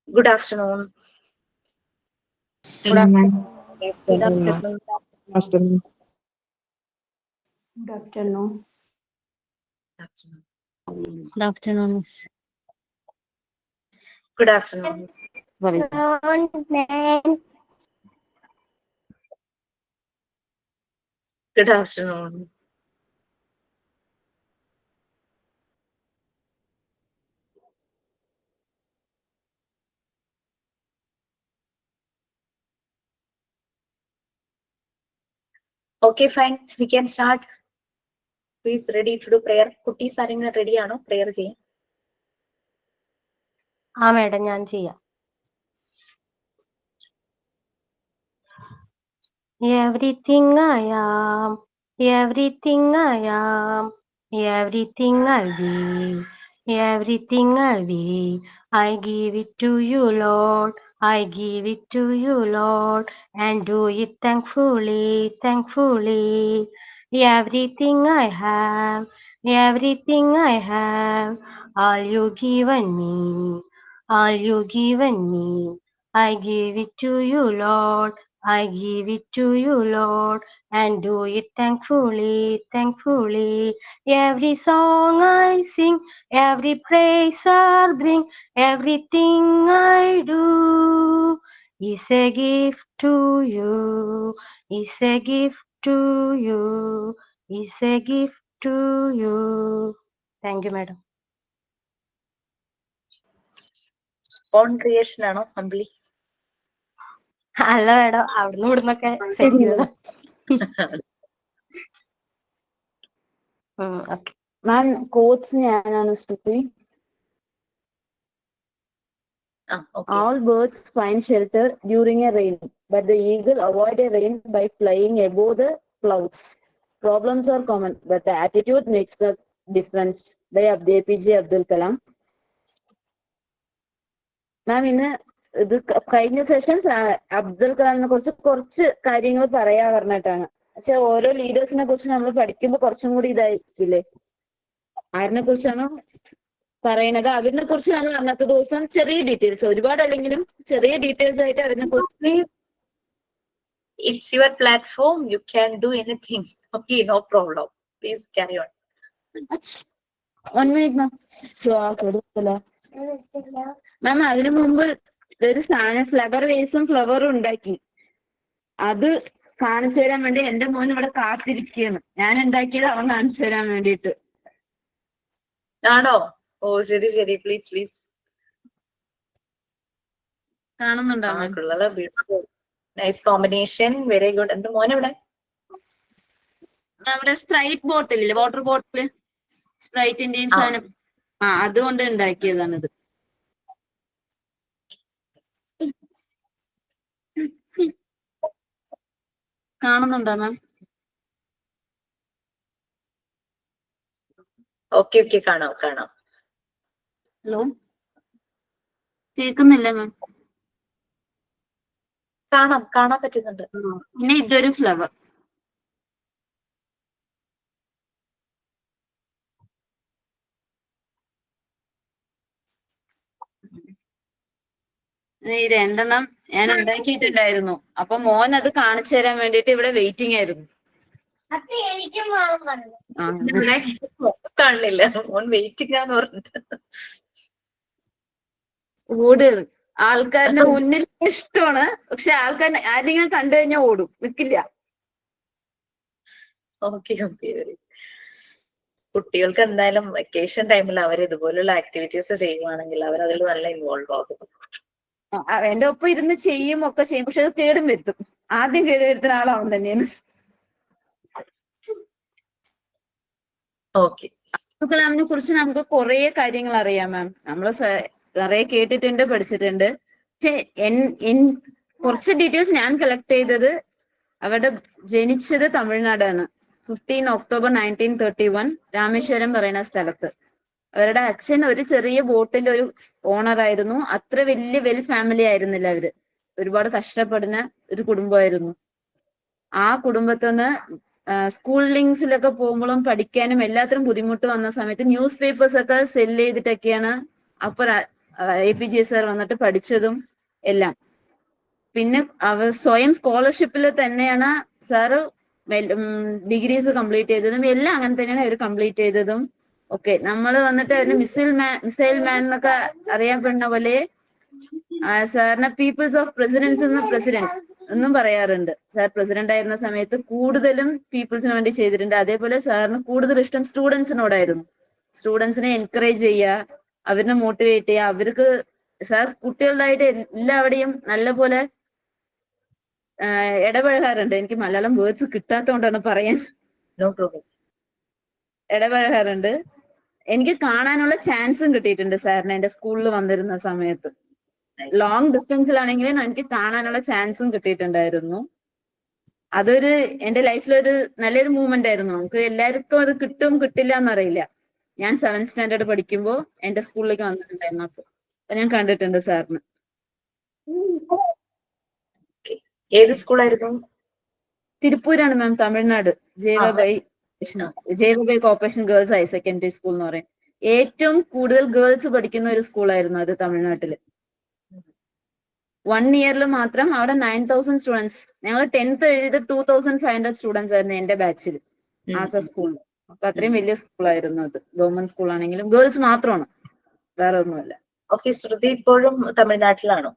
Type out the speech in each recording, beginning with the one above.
Good afternoon. Good afternoon. Good afternoon. Afternoon. Good afternoon. Good afternoon. Good Good afternoon. afternoon. Very good. Good afternoon. Okay, fine. We can start. Who is ready to do prayer? Kuttis ആരെങ്കിലും ready ആണോ prayer ചെയ്യാൻ? madam, ഞാൻ ചെയ്യാം. Everything I am, everything I am, everything I'll be, everything I'll be. I give it to you, Lord. I give it to you, Lord, and do it thankfully, thankfully. Everything I have, everything I have, all you given me, all you given me. I give it to you, Lord. I give it to you, Lord, and do it thankfully, thankfully. Every song I sing, every praise I bring, everything I do is a gift to you, is a gift to you, is a gift to you. Thank you, madam. Own creation ആണോ അമ്പിളി? അല്ല madam, അവിടുന്ന് ഇവിടുന്നൊക്കെ set ചെയ്തതാ. Okay ma'am, coach ഞാനാണ് ശ്രുതി. All birds find shelter during a rain, but the eagle avoid a rain by flying above the clouds. Problems are common, but the attitude makes the difference. By APJ Abdul Kalam. മാം, ഇന്ന് ഇത് കഴിഞ്ഞ sessions Abdul കലാമിനെ കുറിച്ച് കുറച്ച് കാര്യങ്ങൾ പറയാ പറഞ്ഞിട്ടാണ്. പക്ഷെ ഓരോ ലീഡേഴ്സിനെ കുറിച്ച് നമ്മൾ പഠിക്കുമ്പോൾ കുറച്ചും കൂടി ഇതായിരിക്കില്ലേ? ആരിനെ കുറിച്ചാണോ പറയുന്നത് അവരിനെ കുറിച്ചാണ് അന്നത്തെ ദിവസം ചെറിയ ഡീറ്റെയിൽസ്, ഒരുപാടല്ലെങ്കിലും ചെറിയ ഡീറ്റെയിൽസ് ആയിട്ട് അവരിനെ കുറിച്ച്. It's your platform. You can do anything. Okay, no problem. Please carry on. 1 minute മാം. കൊടുക്കല മാം, അതിനു മുമ്പ് ഒരു സാധനം ഫ്ലവർ വേസും ഫ്ലവറും ഉണ്ടാക്കി. അത് കാണിച്ചു തരാൻ വേണ്ടി എന്റെ മോൻ ഇവിടെ കാത്തിരിക്കുകയാണ്. ഞാൻ ഉണ്ടാക്കിയത് അവൻ കാണിച്ചു തരാൻ വേണ്ടിയിട്ട്. ആണോ? ഓ ശരി ശരി. Please please. കാണുന്നുണ്ടോ? Nice combination. Very good. എന്റെ മോൻ എവിടെ? നമ്മുടെ സ്പ്രൈറ്റ് ബോട്ടിലില്ലേ, വാട്ടർ ബോട്ടില്, സ്പ്രൈറ്റിന്റെയും സാധനം, അതുകൊണ്ട് ഉണ്ടാക്കിയതാണിത്. കാണുന്നുണ്ടോ മാം? ഓക്കെ ഓക്കെ, കാണാം കാണാം. ഹലോ, കേൾക്കുന്നില്ല മാം? കാണാൻ പറ്റുന്നുണ്ട്. പിന്നെ ഇതൊരു ഫ്ലവർ. ഈ രണ്ടെണ്ണം ഞാൻ ഉണ്ടാക്കിയിട്ടുണ്ടായിരുന്നു. അപ്പൊ മോൻ അത് കാണിച്ചു തരാൻ വേണ്ടിട്ട് ഇവിടെ വെയിറ്റിംഗ് ആയിരുന്നു. കാണില്ല, മോൻ വെയിറ്റിംഗ് ആന്ന് പറഞ്ഞിട്ട് ഓടുകയാണ്. ആൾക്കാരുടെ മുന്നിൽ ഇഷ്ടമാണ്, പക്ഷെ ആൾക്കാർ ആരെങ്കിലും കണ്ടു കഴിഞ്ഞാൽ ഓടും, നിൽക്കില്ല. Okay okay. കുട്ടികൾക്ക് എന്തായാലും വെക്കേഷൻ ടൈമിൽ അവർ ഇതുപോലുള്ള ആക്ടിവിറ്റീസ് ചെയ്യുവാണെങ്കിൽ അവർ അതിൽ നല്ല ഇൻവോൾവ് ആകും. എന്റെ ഒപ്പം ഇരുന്ന് ചെയ്യും, ഒക്കെ ചെയ്യും, പക്ഷെ അത് കേടും വരുത്തും. ആദ്യം കേട് വരുത്തുന്ന ആളാവൻ തന്നെയാണ്. കലാമിനെ കുറിച്ച് നമുക്ക് കുറെ കാര്യങ്ങൾ അറിയാം മാം. നമ്മള് നിറയെ കേട്ടിട്ടുണ്ട്, പഠിച്ചിട്ടുണ്ട്. പക്ഷെ കുറച്ച് ഡീറ്റെയിൽസ് ഞാൻ കളക്ട് ചെയ്തത്, അവരുടെ ജനിച്ചത് തമിഴ്നാടാണ്. 15 ഒക്ടോബർ 1931 രാമേശ്വരം പറയുന്ന സ്ഥലത്ത്. അവരുടെ അച്ഛൻ ഒരു ചെറിയ ബോട്ടിന്റെ ഒരു ഓണർ ആയിരുന്നു. അത്ര വലിയ വെൽ ഫാമിലി ആയിരുന്നില്ല അവര്. ഒരുപാട് കഷ്ടപ്പെടുന്ന ഒരു കുടുംബമായിരുന്നു. ആ കുടുംബത്തിന്ന് സ്കൂൾ ലിങ്സിലൊക്കെ പോകുമ്പോഴും പഠിക്കാനും എല്ലാത്തിനും ബുദ്ധിമുട്ട് വന്ന സമയത്ത് ന്യൂസ് പേപ്പേഴ്സ് ഒക്കെ സെല്ല് ചെയ്തിട്ടൊക്കെയാണ് അപ്പൊ APJ സാർ വന്നിട്ട് പഠിച്ചതും എല്ലാം. പിന്നെ അവർ സ്വയം സ്കോളർഷിപ്പിൽ തന്നെയാണ് സാറ് ഡിഗ്രീസ് കംപ്ലീറ്റ് ചെയ്തതും എല്ലാം അങ്ങനെ തന്നെയാണ് അവർ കംപ്ലീറ്റ് ചെയ്തതും. ഓക്കെ, നമ്മൾ വന്നിട്ട് അവര് മിസൈൽ മാൻ എന്നൊക്കെ അറിയപ്പെടുന്ന പോലെ സാറിനെ പീപ്പിൾസ് ഓഫ് പ്രസിഡൻസ് പ്രസിഡന്റ് എന്നും പറയാറുണ്ട്. സാർ പ്രസിഡന്റ് ആയിരുന്ന സമയത്ത് കൂടുതലും പീപ്പിൾസിന് വേണ്ടി ചെയ്തിട്ടുണ്ട്. അതേപോലെ സാറിന് കൂടുതൽ ഇഷ്ടം സ്റ്റുഡൻസിനോടായിരുന്നു. സ്റ്റുഡൻസിനെ എൻകറേജ് ചെയ്യുക, അവരിനെ മോട്ടിവേറ്റ് ചെയ്യുക. അവർക്ക് സാർ കുട്ടികളുമായിട്ട് എല്ലാവിടെയും നല്ലപോലെ ഇടപഴകാറുണ്ട്. എനിക്ക് മലയാളം വേർഡ്സ് കിട്ടാത്തതുകൊണ്ടാണ് പറയാൻ. No problem. ഇടപഴകാറുണ്ട്. എനിക്ക് കാണാനുള്ള ചാൻസും കിട്ടിയിട്ടുണ്ട് സാറിന് എന്റെ സ്കൂളിൽ വന്നിരുന്ന സമയത്ത്. ലോങ് ഡിസ്റ്റൻസിലാണെങ്കിലും എനിക്ക് കാണാനുള്ള ചാൻസും കിട്ടിയിട്ടുണ്ടായിരുന്നു. അതൊരു എന്റെ ലൈഫിലൊരു നല്ലൊരു മൂവ്മെന്റ് ആയിരുന്നു. നമുക്ക് എല്ലാവർക്കും അത് കിട്ടും കിട്ടില്ല എന്നറിയില്ല. ഞാൻ 7th സ്റ്റാൻഡേർഡ് പഠിക്കുമ്പോൾ എന്റെ സ്കൂളിലേക്ക് വന്നിട്ടുണ്ടായിരുന്നു. അപ്പൊ ഞാൻ കണ്ടിട്ടുണ്ട് സാറിന്. ഏത് സ്കൂളായിരുന്നു? തിരുപ്പൂരാണ് ma'am, Tamil Nadu. Jaivabai corporation girls higher secondary school എന്ന് പറയും. ഏറ്റവും കൂടുതൽ ഗേൾസ് പഠിക്കുന്ന ഒരു സ്കൂളായിരുന്നു അത് തമിഴ്നാട്ടില്. 1 ഇയറിൽ മാത്രം അവിടെ 9000 സ്റ്റുഡൻസ്. ഞങ്ങൾ 10th എഴുതിയത് 2500 സ്റ്റുഡൻസ് ആയിരുന്നു എന്റെ ബാച്ചിൽ ആസ് എ സ്കൂൾ. അപ്പൊ അത്രയും വലിയ സ്കൂളായിരുന്നു അത്. ഗവൺമെന്റ് സ്കൂളാണെങ്കിലും ഗേൾസ് മാത്രമാണ്, വേറെ ഒന്നുമല്ല. ഓക്കെ, ശ്രുതി ഇപ്പോഴും തമിഴ്നാട്ടിലാണോ?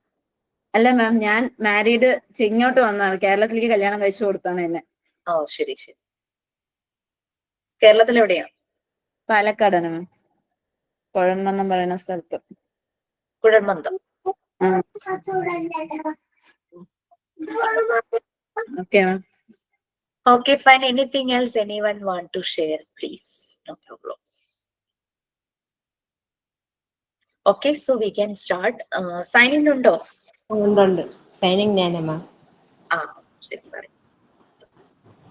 അല്ല മാം, ഞാൻ മാരീഡ് ഇങ്ങോട്ട് വന്നതാണ്. കേരളത്തിലേക്ക് കല്യാണം കഴിച്ചു കൊടുത്താണ് എന്നെ. ഓ ശരി ശരി. കേരളത്തിൽ എവിടെയാ? പാലക്കാടാണ് മാം, കുഴൽമന്ദം പറയുന്ന സ്ഥലത്ത്. കുഴൽമന്ദം. Okay ma'am. Okay, fine. Anything else anyone want to share, please? No problem. Okay, so we can start. Sign in undo. ഉണ്ട്. സൈനിങ് ഞാനമ്മ. ശരി പറയും.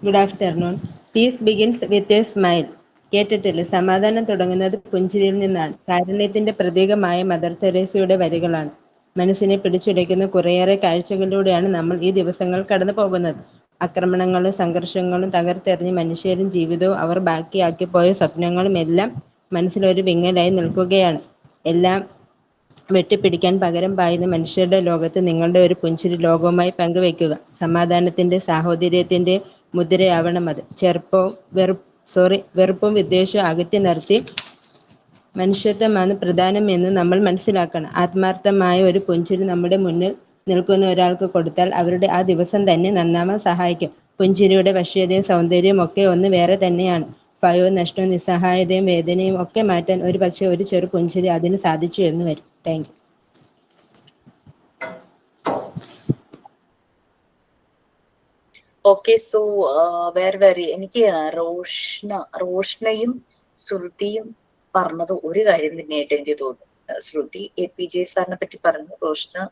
Good afternoon. Piece begins with a smile. കേട്ടിട്ടില്ല, സമാധാനം തുടങ്ങുന്നത് പുഞ്ചിരിയിൽ നിന്നാണ്. കാരുണ്യത്തിന്റെ പ്രതീകമായ മദർ തെരേസയുടെ വരികളാണ്. മനസ്സിനെ പിടിച്ചുലയ്ക്കുന്ന കുറേയേറെ കാഴ്ചകളിലൂടെയാണ് നമ്മൾ ഈ ദിവസങ്ങൾ കടന്നു പോകുന്നത്. ആക്രമണങ്ങളും സംഘർഷങ്ങളും തകർത്തെറിഞ്ഞ് മനുഷ്യരും ജീവിതവും അവർ ബാക്കിയാക്കിപ്പോയ സ്വപ്നങ്ങളും എല്ലാം മനസ്സിലൊരു വിങ്ങലായി നിൽക്കുകയാണ്. എല്ലാം വെട്ടിപ്പിടിക്കാൻ പകരം പായുന്ന മനുഷ്യരുടെ ലോകത്ത് നിങ്ങളുടെ ഒരു പുഞ്ചിരി ലോകവുമായി പങ്കുവയ്ക്കുക. സമാധാനത്തിന്റെ സാഹോദര്യത്തിന്റെ മുദ്രയാവണം അത്. വെറുപ്പും വിദ്വേഷവും അകറ്റി നിർത്തി മനുഷ്യത്വമാണ് പ്രധാനമെന്ന് നമ്മൾ മനസ്സിലാക്കണം. ആത്മാർത്ഥമായ ഒരു പുഞ്ചിരി നമ്മുടെ മുന്നിൽ നിൽക്കുന്ന ഒരാൾക്ക് കൊടുത്താൽ അവരുടെ ആ ദിവസം തന്നെ നന്നാവാൻ സഹായിക്കും. പുഞ്ചിരിയുടെ വശ്യതയും സൗന്ദര്യവും ഒക്കെ ഒന്ന് വേറെ തന്നെയാണ്. ഭയവും നഷ്ടവും നിസ്സഹായതയും വേദനയും ഒക്കെ മാറ്റാൻ ഒരു പക്ഷേ ഒരു ചെറു പുഞ്ചിരി അതിന് സാധിച്ചു എന്ന് വരും. Thank you. ഓക്കെ, സോ വേറെ എനിക്ക് റോഷ്നയും ശ്രുതിയും പറഞ്ഞത് ഒരു കാര്യം തന്നെയായിട്ട് എനിക്ക് തോന്നുന്നു. ശ്രുതി APJ സാറിനെ പറ്റി പറഞ്ഞു, റോഷ്ന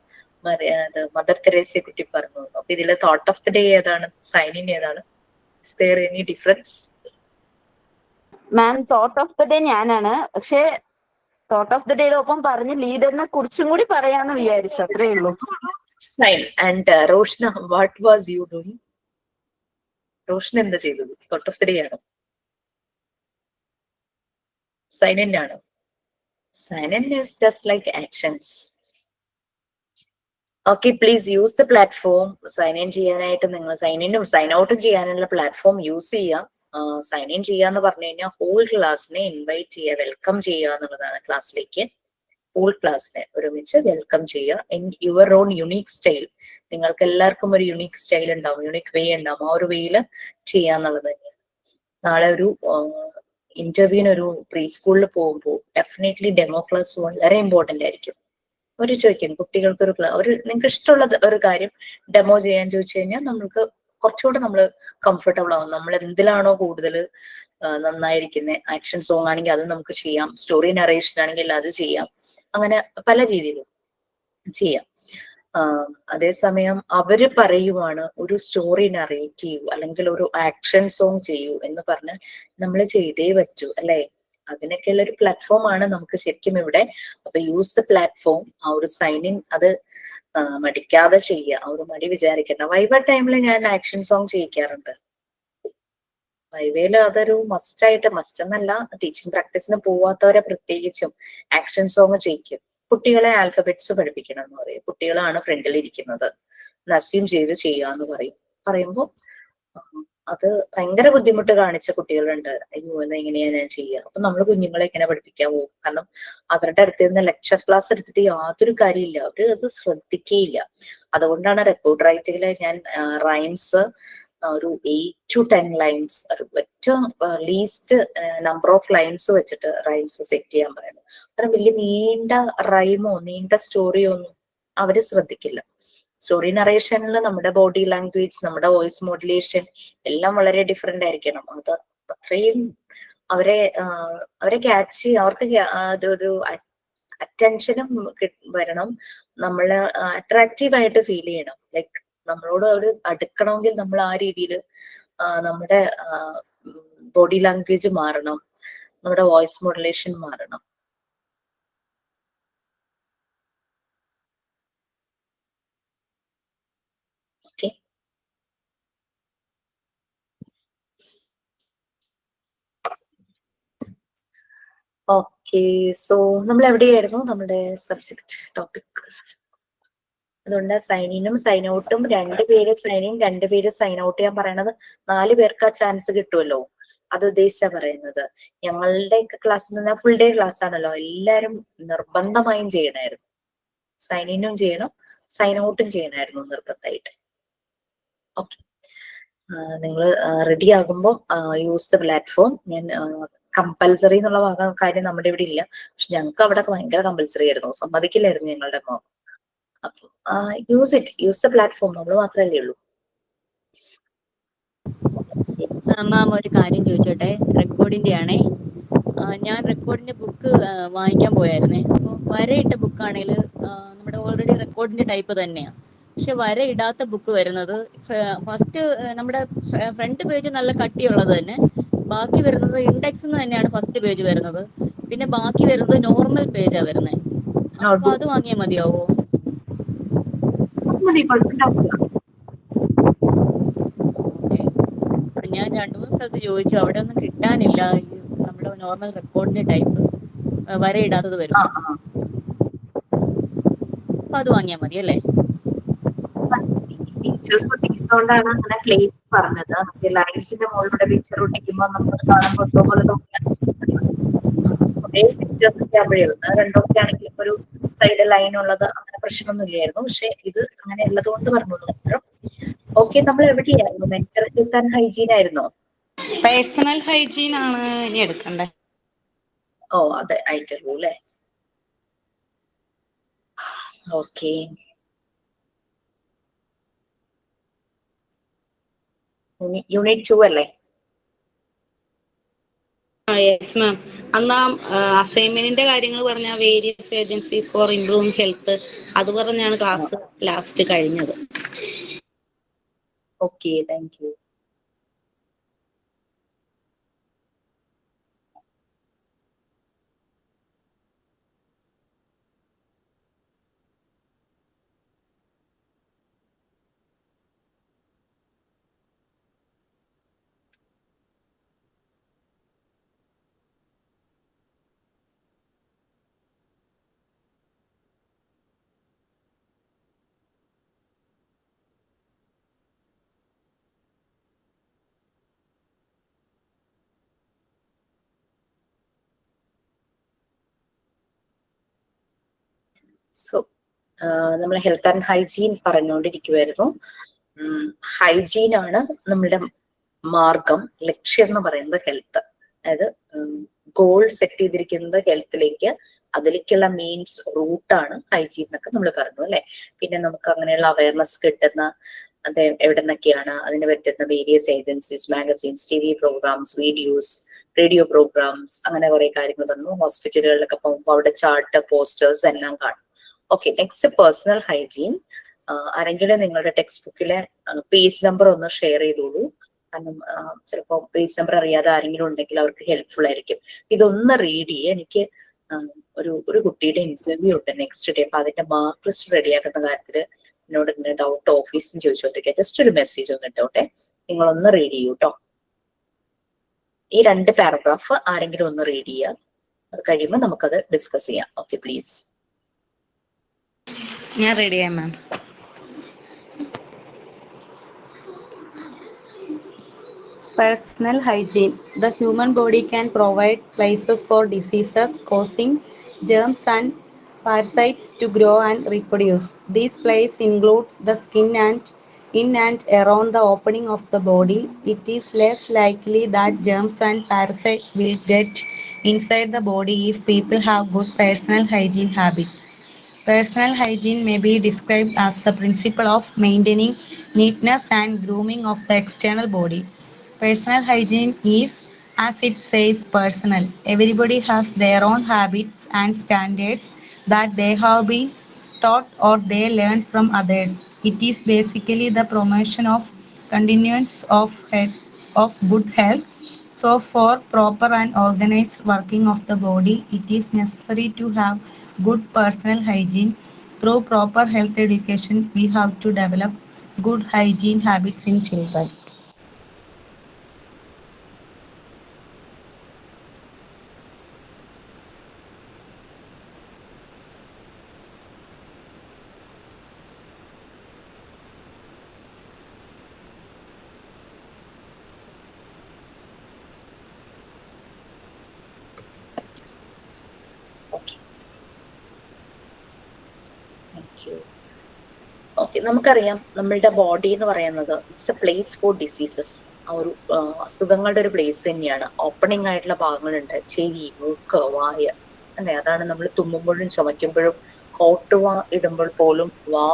മദർ തെരേസയെ പറ്റി പറഞ്ഞു. അപ്പൊ ഇതിലെ തോട്ട് ഓഫ് ദി ഡേ ഏതാണ്? സൈൻ ഇൻ ഏതാണ്? Is there any difference? Ma'am, thought of the day ഞാനാണ്. പക്ഷെ തോട്ട് ഓഫ് ദ ഡേയുടെ ഒപ്പം പറഞ്ഞ് ലീഡറിനെ കുറിച്ചും കൂടി പറയാന്ന് വിചാരിച്ചു, അത്രേ ഉള്ളൂ. Fine. And Roshna, what was you doing? Roshna എന്താ ചെയ്തത്? തോട്ട് ഓഫ് ദി ഡേ ആണോ? സൈൻ ഇൻ ആണോ? Sign in is just like actions. Okay, please use the platform. Sign in ചെയ്യാനായിട്ട് നിങ്ങൾ സൈൻ ഇന്നും സൈൻ ഔട്ടും ചെയ്യാനുള്ള പ്ലാറ്റ്ഫോം യൂസ് ചെയ്യുക. സൈൻ ഇൻ ചെയ്യാന്ന് പറഞ്ഞു കഴിഞ്ഞാൽ ഹോൾ ക്ലാസ്സിനെ ഇൻവൈറ്റ് ചെയ്യുക, വെൽക്കം ചെയ്യുക എന്നുള്ളതാണ്. ക്ലാസ്സിലേക്ക് ഹോൾ ക്ലാസ്സിനെ ഒരുമിച്ച് വെൽക്കം ചെയ്യുക in your own unique style. നിങ്ങൾക്ക് എല്ലാവർക്കും ഒരു യുണീക് സ്റ്റൈൽ ഉണ്ടാവും, യുണീക് വേ ഉണ്ടാവും. ആ ഒരു വേയില് ചെയ്യാന്നുള്ളത് തന്നെയാണ്. നാളെ ഒരു ഇന്റർവ്യൂവിന് ഒരു പ്രീ സ്കൂളിൽ പോകുമ്പോൾ ഡെഫിനറ്റ്ലി ഡെമോ ക്ലാസ് വളരെ ഇമ്പോർട്ടന്റ് ആയിരിക്കും. അവർ ചോദിക്കും കുട്ടികൾക്ക് ഒരു നിങ്ങൾക്ക് ഇഷ്ടമുള്ള ഒരു കാര്യം ഡെമോ ചെയ്യാൻ ചോദിച്ചു കഴിഞ്ഞാൽ നമ്മൾക്ക് കുറച്ചുകൂടെ നമ്മൾ കംഫർട്ടബിൾ ആവും. നമ്മൾ എന്തിലാണോ കൂടുതൽ നന്നായിരിക്കുന്നത്, ആക്ഷൻ സോങ് ആണെങ്കിൽ അത് നമുക്ക് ചെയ്യാം, സ്റ്റോറി നറേഷൻ ആണെങ്കിൽ അത് ചെയ്യാം, അങ്ങനെ പല രീതിയിലും ചെയ്യാം. അതേസമയം അവര് പറയുവാണ് ഒരു സ്റ്റോറി നറേറ്റ് ചെയ്യൂ അല്ലെങ്കിൽ ഒരു ആക്ഷൻ സോങ് ചെയ്യൂ എന്ന് പറഞ്ഞാൽ നമ്മൾ ചെയ്തേ പറ്റൂ അല്ലെ? അതിനൊക്കെയുള്ള ഒരു പ്ലാറ്റ്ഫോം ആണ് നമുക്ക് ശരിക്കും ഇവിടെ. അപ്പൊ യൂസ് ദ പ്ലാറ്റ്ഫോം. ആ ഒരു സൈൻ ഇൻ അത് മടിക്കാതെ ചെയ്യുക, ആ ഒരു മടി വിചാരിക്കണ്ട. വൈവ ടൈമിൽ ഞാൻ ആക്ഷൻ സോങ് ചെയ്യിക്കാറുണ്ട്. വൈവയില് അതൊരു മസ്റ്റ് എന്നല്ല, ടീച്ചിങ് പ്രാക്ടീസിന് പോവാത്തവരെ പ്രത്യേകിച്ചും ആക്ഷൻ സോങ് ചെയ്യിക്കും. കുട്ടികളെ ആൽഫബറ്റ്സ് പഠിപ്പിക്കണം എന്ന് പറയും. കുട്ടികളാണ് ഫ്രണ്ടിൽ ഇരിക്കുന്നത് അസ്യൂം ചെയ്ത് ചെയ്യാന്ന് പറയുമ്പോൾ അത് ഭയങ്കര ബുദ്ധിമുട്ട് കാണിച്ച കുട്ടികളുണ്ട്. അയ്യോ എന്നാ എങ്ങനെയാ ഞാൻ ചെയ്യുക? അപ്പൊ നമ്മൾ കുഞ്ഞുങ്ങളെ എങ്ങനെ പഠിപ്പിക്കാൻ പോകും? കാരണം അവരുടെ അടുത്ത് നിന്ന് ലെക്ചർ ക്ലാസ് എടുത്തിട്ട് യാതൊരു കാര്യമില്ല, അവര് അത് ശ്രദ്ധിക്കുകയില്ല. അതുകൊണ്ടാണ് റെക്കോർഡ് റൈറ്റിങ്ങില് ഞാൻ റൈംസ് ഒരു 8 to 10 ലൈൻസ്, ഒരു ഏറ്റവും ലീസ്റ്റ് നമ്പർ ഓഫ് ലൈൻസ് വെച്ചിട്ട് റൈംസ് സെറ്റ് ചെയ്യാൻ പറയുന്നത്. കാരണം വലിയ നീണ്ട റൈമോ നീണ്ട സ്റ്റോറിയോ ഒന്നും അവര് ശ്രദ്ധിക്കില്ല. സ്റ്റോറി നറേഷനിൽ നമ്മുടെ ബോഡി ലാംഗ്വേജ്, നമ്മുടെ വോയിസ് മോഡുലേഷൻ എല്ലാം വളരെ ഡിഫറെന്റ് ആയിരിക്കണം. അത് അത്രയും അവരെ ക്യാച്ച്, അവർക്ക് അതൊരു അറ്റൻഷനും വരണം, നമ്മളെ അട്രാക്റ്റീവ് ആയിട്ട് ഫീൽ ചെയ്യണം. ലൈക്ക് നമ്മളോട് ഒരു അടുക്കണമെങ്കിൽ നമ്മൾ ആ രീതിയിൽ നമ്മുടെ ബോഡി ലാംഗ്വേജ് മാറണം, നമ്മുടെ വോയിസ് മോഡുലേഷൻ മാറണം. Okay, okay. സോ നമ്മൾ എവിടെയായിരുന്നു നമ്മുടെ സബ്ജക്ട് ടോപ്പിക്? അതുകൊണ്ട് സൈൻ ഇനും സൈൻ ഔട്ടും, 2 പേര് സൈൻ ഇൻ 2 പേര് സൈൻ ഔട്ട് ചെയ്യാൻ പറയണത് 4 പേർക്ക് ആ ചാൻസ് കിട്ടുമല്ലോ, അത് ഉദ്ദേശിച്ചാ പറയുന്നത്. ഞങ്ങളുടെ ക്ലാസ്സിൽ നിന്ന് ഫുൾ ഡേ ക്ലാസ് ആണല്ലോ, എല്ലാരും നിർബന്ധമായും ചെയ്യണമായിരുന്നു. സൈൻ ഇനും ചെയ്യണം, സൈൻ ഔട്ടും ചെയ്യണമായിരുന്നു നിർബന്ധമായിട്ട്. ഓക്കെ, നിങ്ങൾ റെഡി ആകുമ്പോൾ യൂസ് ദ പ്ലാറ്റ്ഫോം. ഞാൻ കമ്പൽസറി എന്നുള്ള കാര്യം നമ്മുടെ ഇവിടെ ഇല്ല, പക്ഷെ ഞങ്ങൾക്ക് അവിടെ ഭയങ്കര കമ്പൽസറി ആയിരുന്നു, സമ്മതിക്കില്ലായിരുന്നു ഞങ്ങളുടെ മോം. അപ്പൊ യൂസ് ദ പ്ലാറ്റ്ഫോം, നമ്മൾ മാത്രമല്ലേ ഉള്ളൂ. മാം ഒരു കാര്യം ചോദിച്ചോട്ടെ, റെക്കോർഡിന്റെ ആണേ. ഞാൻ റെക്കോർഡിന്റെ ബുക്ക് വാങ്ങിക്കാൻ പോയായിരുന്നേ. അപ്പോൾ വരയിട്ട ബുക്കാണെങ്കിൽ നമ്മുടെ ഓൾറെഡി റെക്കോർഡിന്റെ ടൈപ്പ് തന്നെയാണ്, പക്ഷെ വര ഇടാത്ത ബുക്ക് വരുന്നത് ഫസ്റ്റ് നമ്മുടെ ഫ്രണ്ട് പേജ് നല്ല കട്ടിയുള്ളത് തന്നെ, ബാക്കി വരുന്നത് ഇൻഡെക്സ് തന്നെയാണ് ഫസ്റ്റ് പേജ് വരുന്നത്, പിന്നെ ബാക്കി വരുന്നത് നോർമൽ പേജാ വരുന്നത്. അപ്പൊ അത് വാങ്ങിയാൽ മതിയാവോ? ഞാൻ 2-3 സ്ഥലത്ത് ചോദിച്ചു, അവിടെ ഒന്നും കിട്ടാനില്ല നമ്മുടെ നോർമൽ റെക്കോർഡിന്റെ ടൈപ്പ്, വരയിടാത്തത് വരും. അപ്പൊ അത് വാങ്ങിയാൽ മതി അല്ലേ? പിക്ചേഴ്സ് ഒട്ടിക്കുന്നതുകൊണ്ടാണ് അങ്ങനെ ക്ലെയിം പറഞ്ഞത്. നമുക്ക് ലൈൻസിന്റെ മുകളിലൂടെ പിക്ചർ ഒട്ടിക്കുമ്പോൾ നമുക്ക് കാണുമ്പോൾ പോലെ കുറേ പിക്ചേഴ്സ് ഒക്കെ ആകുമ്പോഴേ 1-2 ഒക്കെ ആണെങ്കിലും ഒരു സൈഡ് ലൈൻ ഉള്ളത് അങ്ങനെ പ്രശ്നമൊന്നുമില്ലായിരുന്നു. പക്ഷെ ഇത് അങ്ങനെ ഉള്ളത് കൊണ്ട് പറഞ്ഞു മാത്രം. ഓക്കെ, നമ്മൾ എവിടെയായിരുന്നു? മെന്റൽ ഹെൽത്ത് ആൻഡ് ഹൈജീൻ ആയിരുന്നോ? പേഴ്സണൽ ഹൈജീൻ ആണ് ഇനി എടുക്കണ്ടേ? ഓ അതെ, ആയിട്ടുള്ളൂ അല്ലേ? ഓക്കെ, യൂണിറ്റ് 2 അല്ലേ? Yes ma'am. അന്നാ അസൈൻമെന്റിന്റെ കാര്യങ്ങൾ പറഞ്ഞ various agencies four improving health, അത് പറഞ്ഞാണ് ക്ലാസ് ലാസ്റ്റ് കഴിഞ്ഞത്. Okay, thank you. സോ നമ്മൾ ഹെൽത്ത് ആൻഡ് ഹൈജീൻ പറഞ്ഞുകൊണ്ടിരിക്കുവായിരുന്നു. ഹൈജീൻ ആണ് നമ്മളുടെ മാർഗം, ലക്ഷ്യം എന്ന് പറയുന്നത് ഹെൽത്ത്. അതായത് ഗോൾ സെറ്റ് ചെയ്തിരിക്കുന്നത് ഹെൽത്തിലേക്ക്, അതിലേക്കുള്ള മീൻസ് റൂട്ടാണ് ഹൈജീൻ എന്നൊക്കെ നമ്മൾ പറഞ്ഞു അല്ലെ. പിന്നെ നമുക്ക് അങ്ങനെയുള്ള അവയർനെസ് കിട്ടുന്ന അത് എവിടെ നിന്നൊക്കെയാണ്, അതിന് പറ്റുന്ന various agencies, magazines, TV programmes, videos, radio programmes, അങ്ങനെ കുറെ കാര്യങ്ങൾ വന്നു. ഹോസ്പിറ്റലുകളിലൊക്കെ പോകുമ്പോൾ അവിടെ ചാർട്ട്, പോസ്റ്റേഴ്സ് എല്ലാം കാണും. Okay, next personal hygiene. ആരെങ്കിലും നിങ്ങളുടെ ടെക്സ്റ്റ് ബുക്കിലെ പേജ് നമ്പർ ഒന്ന് ഷെയർ ചെയ്തോളൂ. കാരണം ചിലപ്പോൾ പേജ് നമ്പർ അറിയാതെ ആരെങ്കിലും ഉണ്ടെങ്കിൽ അവർക്ക് ഹെൽപ്ഫുൾ ആയിരിക്കും. ഇതൊന്ന് റീഡ് ചെയ്യുക. എനിക്ക് ഒരു കുട്ടിയുടെ ഇന്റർവ്യൂ ഉണ്ട് നെക്സ്റ്റ് ഡേ, അപ്പൊ അതിന്റെ മാർക്ക് ലിസ്റ്റ് റെഡിയാക്കുന്ന കാര്യത്തിൽ എന്നോട് ഇങ്ങനെ ഡൗട്ട് ഓഫീസിന് ചോദിച്ചോട്ടെ, ജസ്റ്റ് ഒരു മെസ്സേജ് ഒന്ന് ഇട്ടോട്ടെ. നിങ്ങളൊന്ന് റീഡ് ചെയ്യൂ കേട്ടോ. ഈ 2 പാരഗ്രാഫ് ആരെങ്കിലും ഒന്ന് റീഡ് ചെയ്യുക. അത് കഴിയുമ്പോൾ നമുക്കത് ഡിസ്കസ് ചെയ്യാം. Okay, please. ഞാൻ റെഡിയാ മാം. Personal hygiene. The human body can provide places for diseases causing germs and parasites to grow and reproduce. These places include the skin and in and around the opening of the body. It is less likely that germs and parasites will get inside the body if people have good personal hygiene habits. Personal hygiene may be described as the principle of maintaining neatness and grooming of the external body. Personal hygiene is, as it says, personal. Everybody has their own habits and standards that they have been taught or they learn from others. It is basically the promotion of continuance of good health. So, for proper and organized working of the body, it is necessary to have good personal hygiene. Through proper health education, we have to develop good hygiene habits in children. Okay, thank you. Okay, നമുക്കറിയാം നമ്മളുടെ body എന്ന് പറയുന്നത് it's A place for diseases. ആ ഒരു അസുഖങ്ങളുടെ ഒരു place തന്നെയാണ്. Opening ആയിട്ടുള്ള ഭാഗങ്ങളുണ്ട്, ചെവി, മൂക്ക്, വായ, അല്ലെ? അതാണ് നമ്മൾ തുമ്മുമ്പോഴും ചുമയ്ക്കുമ്പോഴും കോട്ടുവാ ഇടുമ്പോൾ പോലും വാ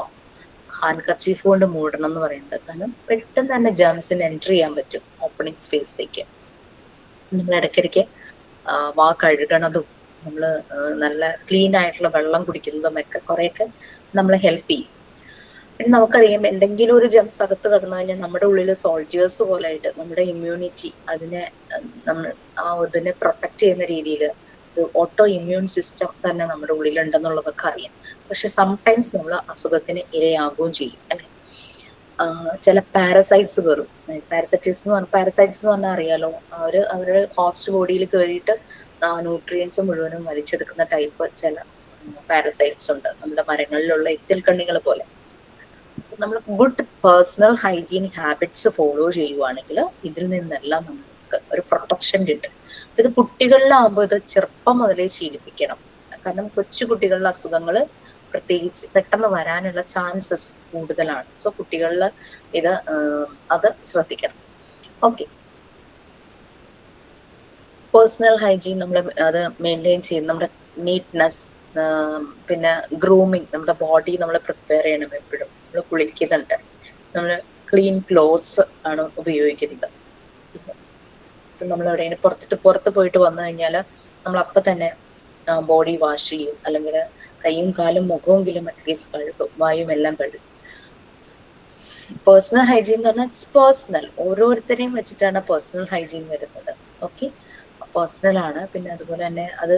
ഹാൻഡ് കൊണ്ട് മൂടണം എന്ന് പറയുന്നത്. കാരണം പെട്ടെന്ന് തന്നെ ജേംസിന് എൻറ്റർ ചെയ്യാൻ പറ്റും ഓപ്പണിംഗ് സ്പേസിലേക്ക്. നമ്മൾ ഇടയ്ക്കിടയ്ക്ക് വാ കഴുകണതും നമ്മൾ നല്ല ക്ലീൻ ആയിട്ടുള്ള വെള്ളം കുടിക്കുന്നതും ഒക്കെ കുറേയൊക്കെ നമ്മളെ ഹെൽപ്പ് ചെയ്യും. പിന്നെ നമുക്കറിയാം എന്തെങ്കിലും ഒരു ജംസ് അകത്ത് കടന്നു കഴിഞ്ഞാൽ നമ്മുടെ ഉള്ളിൽ സോൾജേഴ്സ് പോലെ ആയിട്ട് നമ്മുടെ ഇമ്മ്യൂണിറ്റി അതിനെ നമ്മൾ ഇതിനെ പ്രൊട്ടക്ട് ചെയ്യുന്ന രീതിയിൽ ഒരു ഓട്ടോ ഇമ്മ്യൂൺ സിസ്റ്റം തന്നെ നമ്മുടെ ഉള്ളിലുണ്ടെന്നുള്ളതൊക്കെ അറിയാം. പക്ഷെ സംടൈംസ് നമ്മൾ അസുഖത്തിന് ഇരയാകുകയും ചെയ്യും, അല്ലെ? ചില പാരസൈറ്റ്സ് കയറും. പാരസൈറ്റിസ് എന്ന് പറഞ്ഞാൽ അറിയാലോ, അവരുടെ ഹോസ്റ്റ് ബോഡിയിൽ കയറിയിട്ട് ന്യൂട്രിയൻസ് മുഴുവനും വലിച്ചെടുക്കുന്ന ടൈപ്പ് ചില പാരസൈറ്റ്സ് ഉണ്ട്, നമ്മുടെ മരങ്ങളിലുള്ള എത്തിൽ കണ്ണികൾ പോലെ. നമ്മൾ good personal hygiene habits follow ചെയ്യുവാണെങ്കിൽ ഇതിൽ നിന്നെല്ലാം നമുക്ക് ഒരു പ്രൊട്ടക്ഷൻ കിട്ടും. ഇത് കുട്ടികളിലാകുമ്പോൾ ഇത് ചെറുപ്പം മുതലേ ശീലിപ്പിക്കണം. കാരണം കൊച്ചു കുട്ടികളിലെ അസുഖങ്ങൾ പ്രത്യേകിച്ച് പെട്ടെന്ന് വരാനുള്ള ചാൻസസ് കൂടുതലാണ്. സോ കുട്ടികളിൽ അത് ശ്രദ്ധിക്കണം. ഓക്കെ, പേഴ്സണൽ ഹൈജീൻ നമ്മൾ അത് മെയിൻറ്റെയിൻ ചെയ്യും. നമ്മുടെ നീറ്റ്നെസ്, പിന്നെ ഗ്രൂമിങ്, നമ്മുടെ ബോഡി നമ്മൾ പ്രിപ്പയർ ചെയ്യണം. എപ്പോഴും നമ്മൾ കുളിക്കുന്നുണ്ട്, നമ്മൾ ക്ലീൻ ക്ലോത്ത്സ് ആണ് ഉപയോഗിക്കുന്നത്. നമ്മൾ എവിടെയെങ്കിലും പുറത്ത് പോയിട്ട് വന്നു കഴിഞ്ഞാൽ നമ്മൾ അപ്പം തന്നെ ബോഡി വാഷ് ചെയ്യും, അല്ലെങ്കിൽ കൈയും കാലും മുഖമെങ്കിലും അറ്റ്ലീസ്റ്റ് കഴുകും, വായും എല്ലാം കഴുകും. പേഴ്സണൽ ഹൈജീൻ എന്ന് പറഞ്ഞാൽ ഇറ്റ്സ് പേഴ്സണൽ, ഓരോരുത്തരെയും വെച്ചിട്ടാണ് പേഴ്സണൽ ഹൈജീൻ വരുന്നത്. ഓക്കെ, പേഴ്സണൽ ആണ്. പിന്നെ അതുപോലെ തന്നെ അത്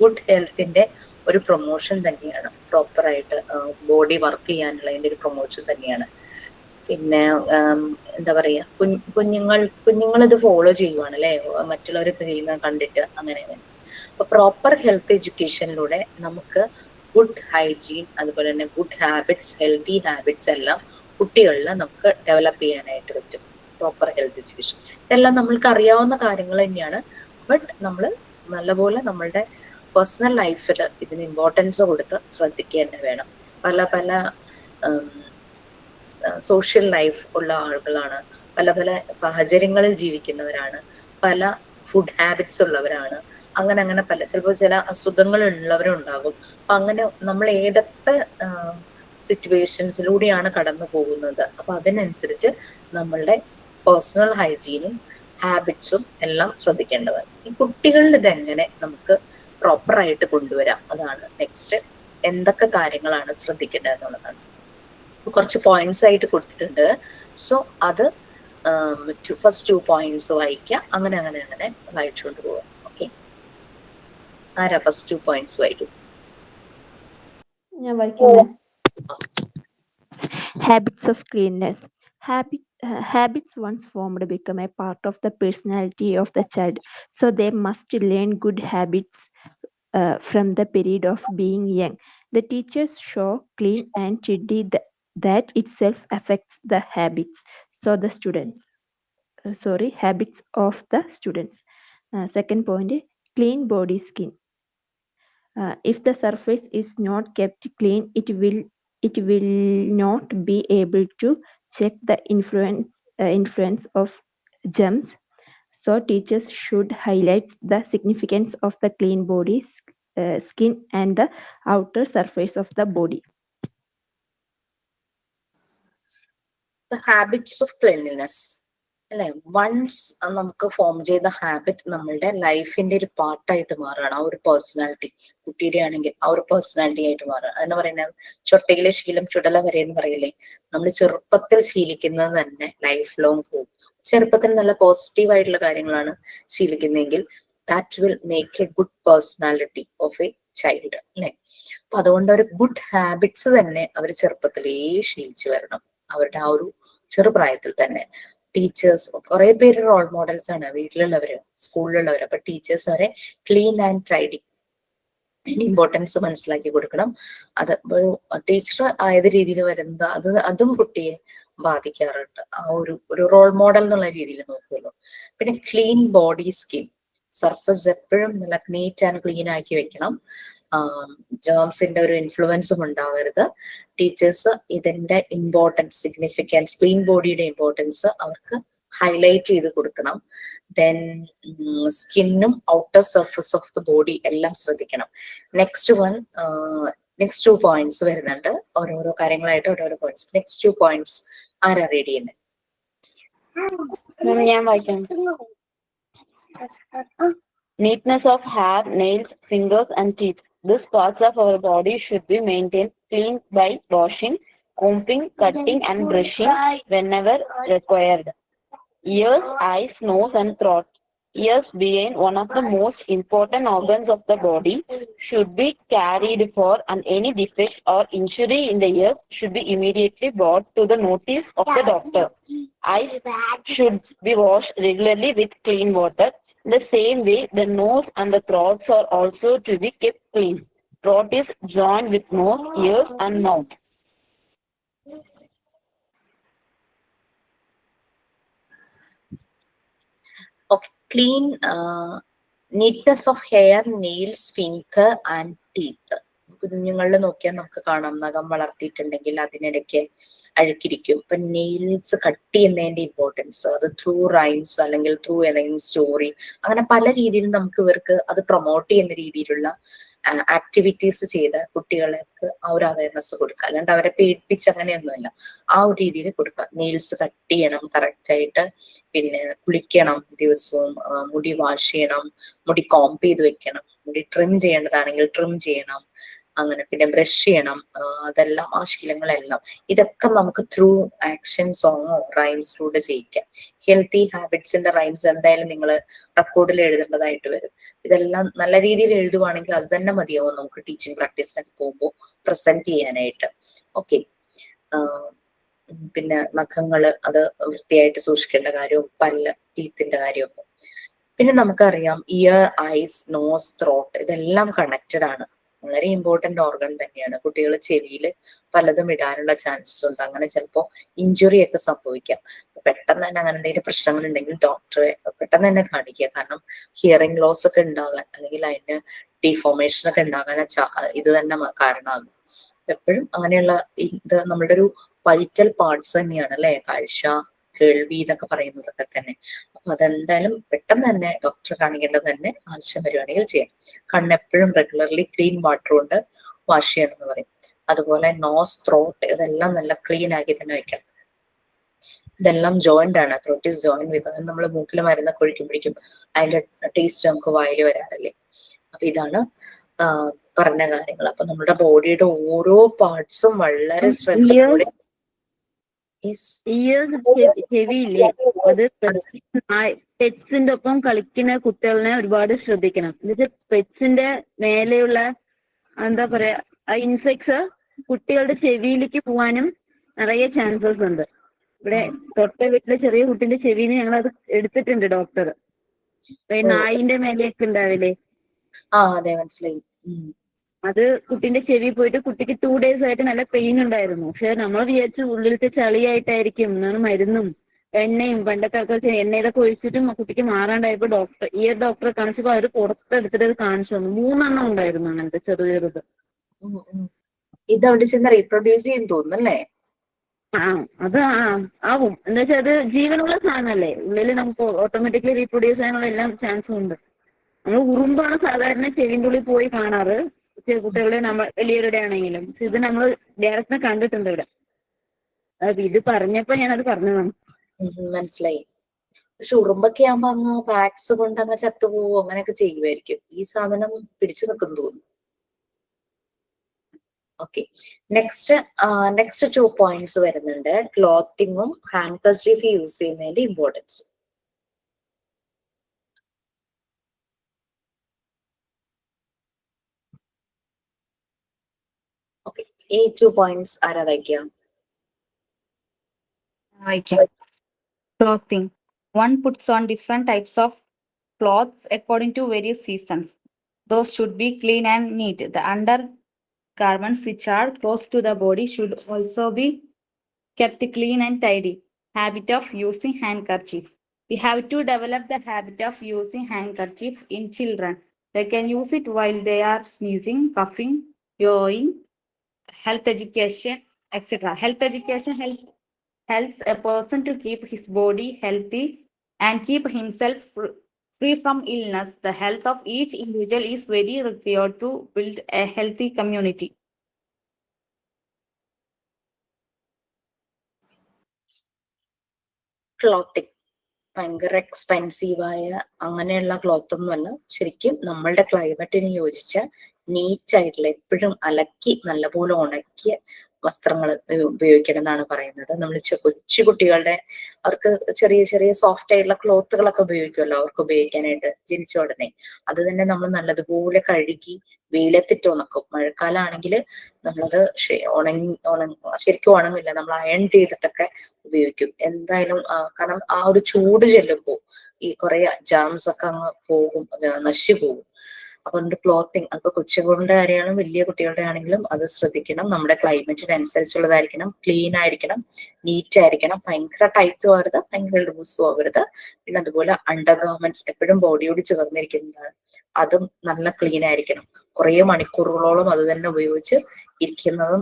ഗുഡ് ഹെൽത്തിന്റെ ഒരു പ്രൊമോഷൻ തന്നെയാണ്. പ്രോപ്പറായിട്ട് ബോഡി വർക്ക് ചെയ്യാനുള്ളതിന്റെ ഒരു പ്രൊമോഷൻ തന്നെയാണ്. പിന്നെ എന്താ പറയാ, കുഞ്ഞുങ്ങൾ ഇത് ഫോളോ ചെയ്യുവാണ്, അല്ലെ? മറ്റുള്ളവരൊക്കെ ചെയ്യുന്നത് കണ്ടിട്ട് അങ്ങനെ. അപ്പൊ പ്രോപ്പർ ഹെൽത്ത് എഡ്യൂക്കേഷനിലൂടെ നമുക്ക് ഗുഡ് ഹൈജീൻ, അതുപോലെ തന്നെ ഗുഡ് ഹാബിറ്റ്സ്, ഹെൽത്തി ഹാബിറ്റ്സ് എല്ലാം കുട്ടികളിൽ നമുക്ക് ഡെവലപ്പ് ചെയ്യാനായിട്ട് പറ്റും. പ്രോപ്പർ ഹെൽത്ത് എഡ്യൂക്കേഷൻ ഇതെല്ലാം നമ്മൾക്ക് അറിയാവുന്ന കാര്യങ്ങൾ തന്നെയാണ്. ബട്ട് നമ്മൾ നല്ലപോലെ നമ്മളുടെ പേഴ്സണൽ ലൈഫിൽ ഇതിന് ഇമ്പോർട്ടൻസ് കൊടുത്ത് ശ്രദ്ധിക്കുക തന്നെ വേണം. പല സോഷ്യൽ ലൈഫ് ഉള്ള ആളുകളാണ്, പല സാഹചര്യങ്ങളിൽ ജീവിക്കുന്നവരാണ്, പല ഫുഡ് ഹാബിറ്റ്സ് ഉള്ളവരാണ്, അങ്ങനെ ചിലപ്പോൾ ചില അസുഖങ്ങൾ ഉള്ളവരുണ്ടാകും. അപ്പൊ അങ്ങനെ നമ്മൾ ഏതൊക്കെ സിറ്റുവേഷൻസിലൂടെയാണ് കടന്നു പോകുന്നത്, അപ്പൊ അതിനനുസരിച്ച് നമ്മളുടെ പേഴ്സണൽ ഹൈജീനും ഹാബിറ്റ്സും എല്ലാം ശ്രദ്ധിക്കേണ്ടതാണ്. ഈ കുട്ടികളിൽ ഇതെങ്ങനെ നമുക്ക് പ്രോപ്പറായിട്ട് കൊണ്ടുവരാം, അതാണ് നെക്സ്റ്റ്. എന്തൊക്കെ കാര്യങ്ങളാണ് ശ്രദ്ധിക്കേണ്ടത് എന്നുള്ളതാണ്. കുറച്ച് പോയിന്റ്സ് ആയിട്ട് കൊടുത്തിട്ടുണ്ട്. സോ അത് ഫസ്റ്റ് 2 പോയിന്റ്സ് വായിക്കാം, അങ്ങനെ വായിച്ചുകൊണ്ട് പോവാം. ഓക്കെ, ആരാ ഫസ്റ്റ് 2 പോയിന്റ്സ് വായിക്കും? ഞാൻ വായിക്കാം. Habits of cleanness. Habits once formed become a part of the personality of the child, so they must learn good habits from the period of being young. The teachers show clean and tidy that itself affects the habits. So the students, habits of the students. Second point, clean body skin. If the surface is not kept clean, it will not be able to check the influence of germs. So teachers should highlight the significance of the clean body skin and the outer surface of the body. The habits of cleanliness. അല്ലെ, once നമുക്ക് form ചെയ്ത habit നമ്മളുടെ ലൈഫിന്റെ ഒരു പാർട്ടായിട്ട് മാറുകയാണ്. ആ ഒരു പേഴ്സണാലിറ്റി, കുട്ടിയുടെ ആണെങ്കിൽ ആ ഒരു പേഴ്സണാലിറ്റി ആയിട്ട് മാറുക. അതെന്ന് പറയുന്നത് ചൊട്ടയിലെ ശീലം ചുടല വരെ എന്ന് പറയില്ലേ, നമ്മൾ ചെറുപ്പത്തിൽ ശീലിക്കുന്നത് തന്നെ ലൈഫ് ലോങ് പോകും. ചെറുപ്പത്തിൽ നല്ല പോസിറ്റീവ് ആയിട്ടുള്ള കാര്യങ്ങളാണ് ശീലിക്കുന്നതെങ്കിൽ that will make a good personality of a child, അല്ലെ. അപ്പൊ അതുകൊണ്ട് ഒരു ഗുഡ് ഹാബിറ്റ്സ് തന്നെ അവർ ചെറുപ്പത്തിലേ ശീലിച്ചു വരണം, അവരുടെ ആ ഒരു ചെറുപ്രായത്തിൽ തന്നെ. ടീച്ചേഴ്സ് കുറെ പേര് റോൾ മോഡൽസ് ആണ്, വീട്ടിലുള്ളവര്, സ്കൂളിലുള്ളവര്. അപ്പൊ ടീച്ചേഴ്സ് അവരെ ക്ലീൻ ആൻഡ് ടൈഡി ഇമ്പോർട്ടൻസ് മനസ്സിലാക്കി കൊടുക്കണം. അത് ഒരു ടീച്ചർ ആയത് രീതിയിൽ വരുന്നത് അതും കുട്ടിയെ ബാധിക്കാറുണ്ട്. ആ ഒരു റോൾ മോഡൽ എന്നുള്ള രീതിയിൽ നോക്കുമല്ലോ. പിന്നെ ക്ലീൻ ബോഡി സ്കിൻ, സർഫസ് എപ്പോഴും നല്ല നീറ്റ് ആൻഡ് ക്ലീൻ ആക്കി വെക്കണം. ജേംസിന്റെ ഒരു ഇൻഫ്ലുവൻസും ഉണ്ടാകരുത്. ടീച്ചേഴ്സ് ഇതിന്റെ ഇമ്പോർട്ടൻസ്, സിഗ്നിഫിക്കൻസ്, ക്ലീൻ ബോഡിയുടെ ഇമ്പോർട്ടൻസ് അവർക്ക് ഹൈലൈറ്റ് ചെയ്ത് കൊടുക്കണം. ദെൻ സ്കിന്നും outer surface of the body എല്ലാം ശ്രദ്ധിക്കണം. നെക്സ്റ്റ് 2 പോയിന്റ്സ് വരുന്നുണ്ട്, ഓരോരോ കാര്യങ്ങളായിട്ട് ഓരോരോ പോയിന്റ്സ്. നെക്സ്റ്റ് 2 പോയിന്റ്സ് ആരാ റീഡ് ചെയ്യുന്നത്? ഞാൻ വായിക്കാം. Neatness of hair, nails, fingers and teeth. These parts of our body should be maintained clean by washing, combing, cutting and brushing whenever required. Ears, eyes, nose and throat. Ears being one of the most important organs of the body should be cared for, and any defect or injury in the ears should be immediately brought to the notice of the doctor. Eyes should be washed regularly with clean water. The same way, the nose and the throats are also to be kept clean. Throat is joined with nose, ears and mouth. Okay, clean neatness of hair, nails, finger and teeth. കുഞ്ഞുങ്ങളിൽ നോക്കിയാൽ നമുക്ക് കാണാം, നഖം വളർത്തിയിട്ടുണ്ടെങ്കിൽ അതിനിടയ്ക്ക് അഴുക്കിരിക്കും. ഇപ്പൊ nails cut ചെയ്യുന്നതിന്റെ importance, അത് through rhymes അല്ലെങ്കിൽ ത്രൂ ഏതെങ്കിലും സ്റ്റോറി, അങ്ങനെ പല രീതിയിൽ നമുക്ക് ഇവർക്ക് അത് പ്രൊമോട്ട് ചെയ്യുന്ന രീതിയിലുള്ള ആക്ടിവിറ്റീസ് ചെയ്ത് കുട്ടികൾക്ക് ആ ഒരു അവയർനെസ് കൊടുക്കുക. അല്ലാണ്ട് അവരെ പേടിപ്പിച്ച് അങ്ങനെയൊന്നുമല്ല, ആ ഒരു രീതിയിൽ കൊടുക്കുക. നെയിൽസ് കട്ട് ചെയ്യണം കറക്റ്റ് ആയിട്ട്, പിന്നെ കുളിക്കണം ദിവസവും, മുടി വാഷ് ചെയ്യണം, മുടി കോംപ് ചെയ്ത് വെക്കണം, മുടി ട്രിം ചെയ്യേണ്ടതാണെങ്കിൽ ട്രിം ചെയ്യണം, അങ്ങനെ പിന്നെ ബ്രഷ് ചെയ്യണം. അതെല്ലാം ആ ശീലങ്ങളെല്ലാം ഇതൊക്കെ നമുക്ക് ത്രൂ ആക്ഷൻ, സോങ്ങോ റൈംസിലൂടെ ചെയ്യിക്കാം. ഹെൽത്തി ഹാബിറ്റ്സിന്റെ റൈംസ് എന്തായാലും നിങ്ങൾ റെക്കോർഡിൽ എഴുതേണ്ടതായിട്ട് വരും. ഇതെല്ലാം നല്ല രീതിയിൽ എഴുതുവാണെങ്കിൽ അത് തന്നെ മതിയാവും നമുക്ക് ടീച്ചിങ് പ്രാക്ടീസിനൊക്കെ പോകുമ്പോൾ പ്രസന്റ് ചെയ്യാനായിട്ട്. ഓക്കെ, പിന്നെ നഖങ്ങള് അത് വൃത്തിയായിട്ട് സൂക്ഷിക്കേണ്ട കാര്യവും, പല്ല്, ടീത്തിന്റെ കാര്യമൊക്കെ. പിന്നെ നമുക്കറിയാം ഇയർ, ഐസ്, നോസ്, ത്രോട്ട് ഇതെല്ലാം കണക്റ്റഡ് ആണ്, വളരെ ഇമ്പോർട്ടന്റ് ഓർഗൻ തന്നെയാണ്. കുട്ടികൾ ചെവിയിൽ പലതും ഇടാനുള്ള ചാൻസസ് ഉണ്ട്, അങ്ങനെ ചിലപ്പോൾ ഇഞ്ചുറി ഒക്കെ സംഭവിക്കാം. പെട്ടെന്ന് തന്നെ അങ്ങനെ എന്തെങ്കിലും പ്രശ്നങ്ങൾ ഉണ്ടെങ്കിൽ ഡോക്ടറെ പെട്ടെന്ന് തന്നെ കാണിക്കുക. കാരണം ഹിയറിംഗ് ലോസ് ഒക്കെ ഉണ്ടാകാൻ അല്ലെങ്കിൽ അതിന് ഡിഫോർമേഷൻ ഒക്കെ ഉണ്ടാകാൻ ഇത് തന്നെ കാരണമാകും. എപ്പോഴും അങ്ങനെയുള്ള ഇത് നമ്മുടെ ഒരു വൈറ്റൽ പാർട്സ് തന്നെയാണ്, അല്ലെ, കാഴ്ച, കേൾവി എന്നൊക്കെ പറയുന്നതൊക്കെ തന്നെ. അപ്പൊ അതെന്തായാലും പെട്ടെന്ന് തന്നെ ഡോക്ടറെ കാണിക്കേണ്ടത് തന്നെ ആവശ്യം വരുവാണെങ്കിൽ ചെയ്യാം. കണ്ണെപ്പോഴും റെഗുലർലി ക്ലീൻ വാട്ടർ കൊണ്ട് വാഷ് ചെയ്യണം എന്ന് പറയും. അതുപോലെ നോസ്, ത്രോട്ട് ഇതെല്ലാം നല്ല ക്ലീൻ ആക്കി തന്നെ വെക്കണം. ഇതെല്ലാം ജോയിന്റ് ആണ്, ത്രോട്ട് ഈസ് ജോയിന്റ് വിത്ത്. അത് നമ്മൾ മൂക്കിൽ മരുന്നൊക്കെ ഒഴിക്കുമ്പോഴേക്കും അതിന്റെ ടേസ്റ്റ് നമുക്ക് വായിൽ വരാറില്ലേ. അപ്പൊ ഇതാണ് പറഞ്ഞ കാര്യങ്ങൾ. അപ്പൊ നമ്മുടെ ബോഡിയുടെ ഓരോ പാർട്സും വളരെ ശ്രദ്ധയോടെ. ചെവിയില്ലേ, അത് പെറ്റ്സിന്റെ ഒപ്പം കളിക്കുന്ന കുട്ടികളെ ഒരുപാട് ശ്രദ്ധിക്കണം. എന്നുവെച്ചാൽ പെറ്റ്സിന്റെ മേലെയുള്ള എന്താ പറയാ ആ ഇൻസെക്ട്സ് കുട്ടികളുടെ ചെവിയിലേക്ക് പോകാനും നിറയെ ചാൻസസ് ഉണ്ട്. ഇവിടെ തൊട്ട വീട്ടിലെ ചെറിയ കുട്ടിന്റെ ചെവിയിൽ ഞങ്ങൾ അത് എടുത്തിട്ടുണ്ട് ഡോക്ടർ. നായിന്റെ മേലെയൊക്കെ ഉണ്ടാവില്ലേ, അതെ മനസ്സിലായി. അത് കുട്ടീന്റെ ചെവി പോയിട്ട് കുട്ടിക്ക് 2 days ആയിട്ട് നല്ല പെയിൻ ഉണ്ടായിരുന്നു. പക്ഷെ നമ്മൾ വിചാരിച്ചു ഉള്ളിലത്തെ ചളിയായിട്ടായിരിക്കും എന്നാണ് മരുന്നും എണ്ണയും പണ്ടത്തെ ആൾക്കാർ എണ്ണയിലൊക്കെ ഒഴിച്ചിട്ടും കുട്ടിക്ക് മാറാണ്ടായപ്പോൾ ഇയർ ഡോക്ടറെ കാണിച്ചപ്പോൾ അവർ പുറത്തെടുത്തിട്ട് അത് കാണിച്ചു തന്നു. 3 എണ്ണം ഉണ്ടായിരുന്നു അങ്ങനത്തെ ചെറുത്. ഇത് അവിടെ ചെന്ന് റീപ്രൊഡ്യൂസ് ചെയ്യും തോന്നുന്നല്ലേ? അത് ആവും. എന്താ വെച്ചാൽ അത് ജീവനുള്ള സാധനമല്ലേ, ഉള്ളിൽ നമുക്ക് ഓട്ടോമാറ്റിക്കലി റീപ്രൊഡ്യൂസ് ചെയ്യാനുള്ള എല്ലാം ചാൻസും ഉണ്ട്. നമ്മൾ ഉറുമ്പാണ് സാധാരണ ചെവിൻ്റെ ഉള്ളിൽ പോയി കാണാറ്, കുട്ടികളുടെ വലിയവരുടെ ആണെങ്കിലും. പക്ഷെ ഇത് നമ്മൾ ഡയറക്റ്റ് കണ്ടിട്ടുണ്ട് ഇവിടെ. ഇത് പറഞ്ഞപ്പോ ഞാനത് പറഞ്ഞതാണ്. മനസ്സിലായി. പക്ഷെ ഉറുമ്പൊക്കെ ആകുമ്പോ അങ്ങ് പാക്സ് കൊണ്ട് അങ്ങ് ചത്തുപോവോ അങ്ങനെയൊക്കെ ചെയ്യുമായിരിക്കും. ഈ സാധനം പിടിച്ചു നിൽക്കും തോന്നുന്നു. ഓക്കെ, നെക്സ്റ്റ് 2 പോയിന്റ്സ് വരുന്നുണ്ട്. ക്ലോത്തിങ്ങും ഹാൻഡ് കർച്ചീഫ് യൂസ് ചെയ്യുന്നതിന്റെ ഇമ്പോർട്ടൻസും. ഓക്കെ, ഈ 2 പോയിന്റ്സ് ആരാ വായിക്കാം? Clothing. One puts on different types of clothes according to various seasons. Those should be clean and neat. The undergarments which are close to the body should also be kept clean and tidy. Habit of using handkerchief. We have to develop the habit of using handkerchief in children. They can use it while they are sneezing, coughing, yawning. Health education, etc. Health education helps a person to keep his body healthy and keep himself free from illness. The health of each individual is very required to build a healthy community. Clothing ഭയങ്കര എക്സ്പെൻസീവായ അങ്ങനെയുള്ള cloth ഒന്നുമല്ല. ശരിക്കും നമ്മളുടെ ക്ലൈമറ്റിന് യോജിച്ച NEET ആയിട്ടുള്ള എപ്പോഴും അലക്കി നല്ലപോലെ ഉണക്കിയ വസ്ത്രങ്ങൾ ഉപയോഗിക്കണം എന്നാണ് പറയുന്നത്. നമ്മൾ കൊച്ചു കുട്ടികളുടെ അവർക്ക് ചെറിയ ചെറിയ സോഫ്റ്റ് ആയിട്ടുള്ള ക്ലോത്തുകളൊക്കെ ഉപയോഗിക്കുമല്ലോ അവർക്ക് ഉപയോഗിക്കാനായിട്ട് ജനിച്ച ഉടനെ. അത് തന്നെ നമ്മൾ നല്ലതുപോലെ കഴുകി വെയിലത്തിട്ട് ഉണക്കും. മഴക്കാലമാണെങ്കിൽ നമ്മളത് ശരിക്കും ഉണങ്ങില്ല, നമ്മൾ അയൺ ചെയ്തിട്ടൊക്കെ ഉപയോഗിക്കും എന്തായാലും. കാരണം ആ ഒരു ചൂട് ചെല്ലുമ്പോ ഈ കുറെ ജാംസ് ഒക്കെ അങ്ങ് പോകും, നശിച്ചു പോകും. അപ്പൊ അതിന്റെ ക്ലോത്തിങ് അപ്പൊ കൊച്ചുകളുടെ കാര്യമാണ് വലിയ കുട്ടികളുടെ ആണെങ്കിലും അത് ശ്രദ്ധിക്കണം. നമ്മുടെ ക്ലൈമറ്റിനനുസരിച്ചുള്ളതായിരിക്കണം, ക്ലീൻ ആയിരിക്കണം, നീറ്റ് ആയിരിക്കണം. ഭയങ്കര ടൈറ്റും ആവരുത്, ഭയങ്കര ലൂസും ആവരുത്. പിന്നെ അതുപോലെ അണ്ടർ ഗാർമെന്റ്സ് എപ്പോഴും ബോഡിയോട് ചേർന്നിരിക്കുന്നതാണ്, അതും നല്ല ക്ലീൻ ആയിരിക്കണം. കുറെ മണിക്കൂറുകളോളം അത് തന്നെ ഉപയോഗിച്ച് ഇരിക്കുന്നതും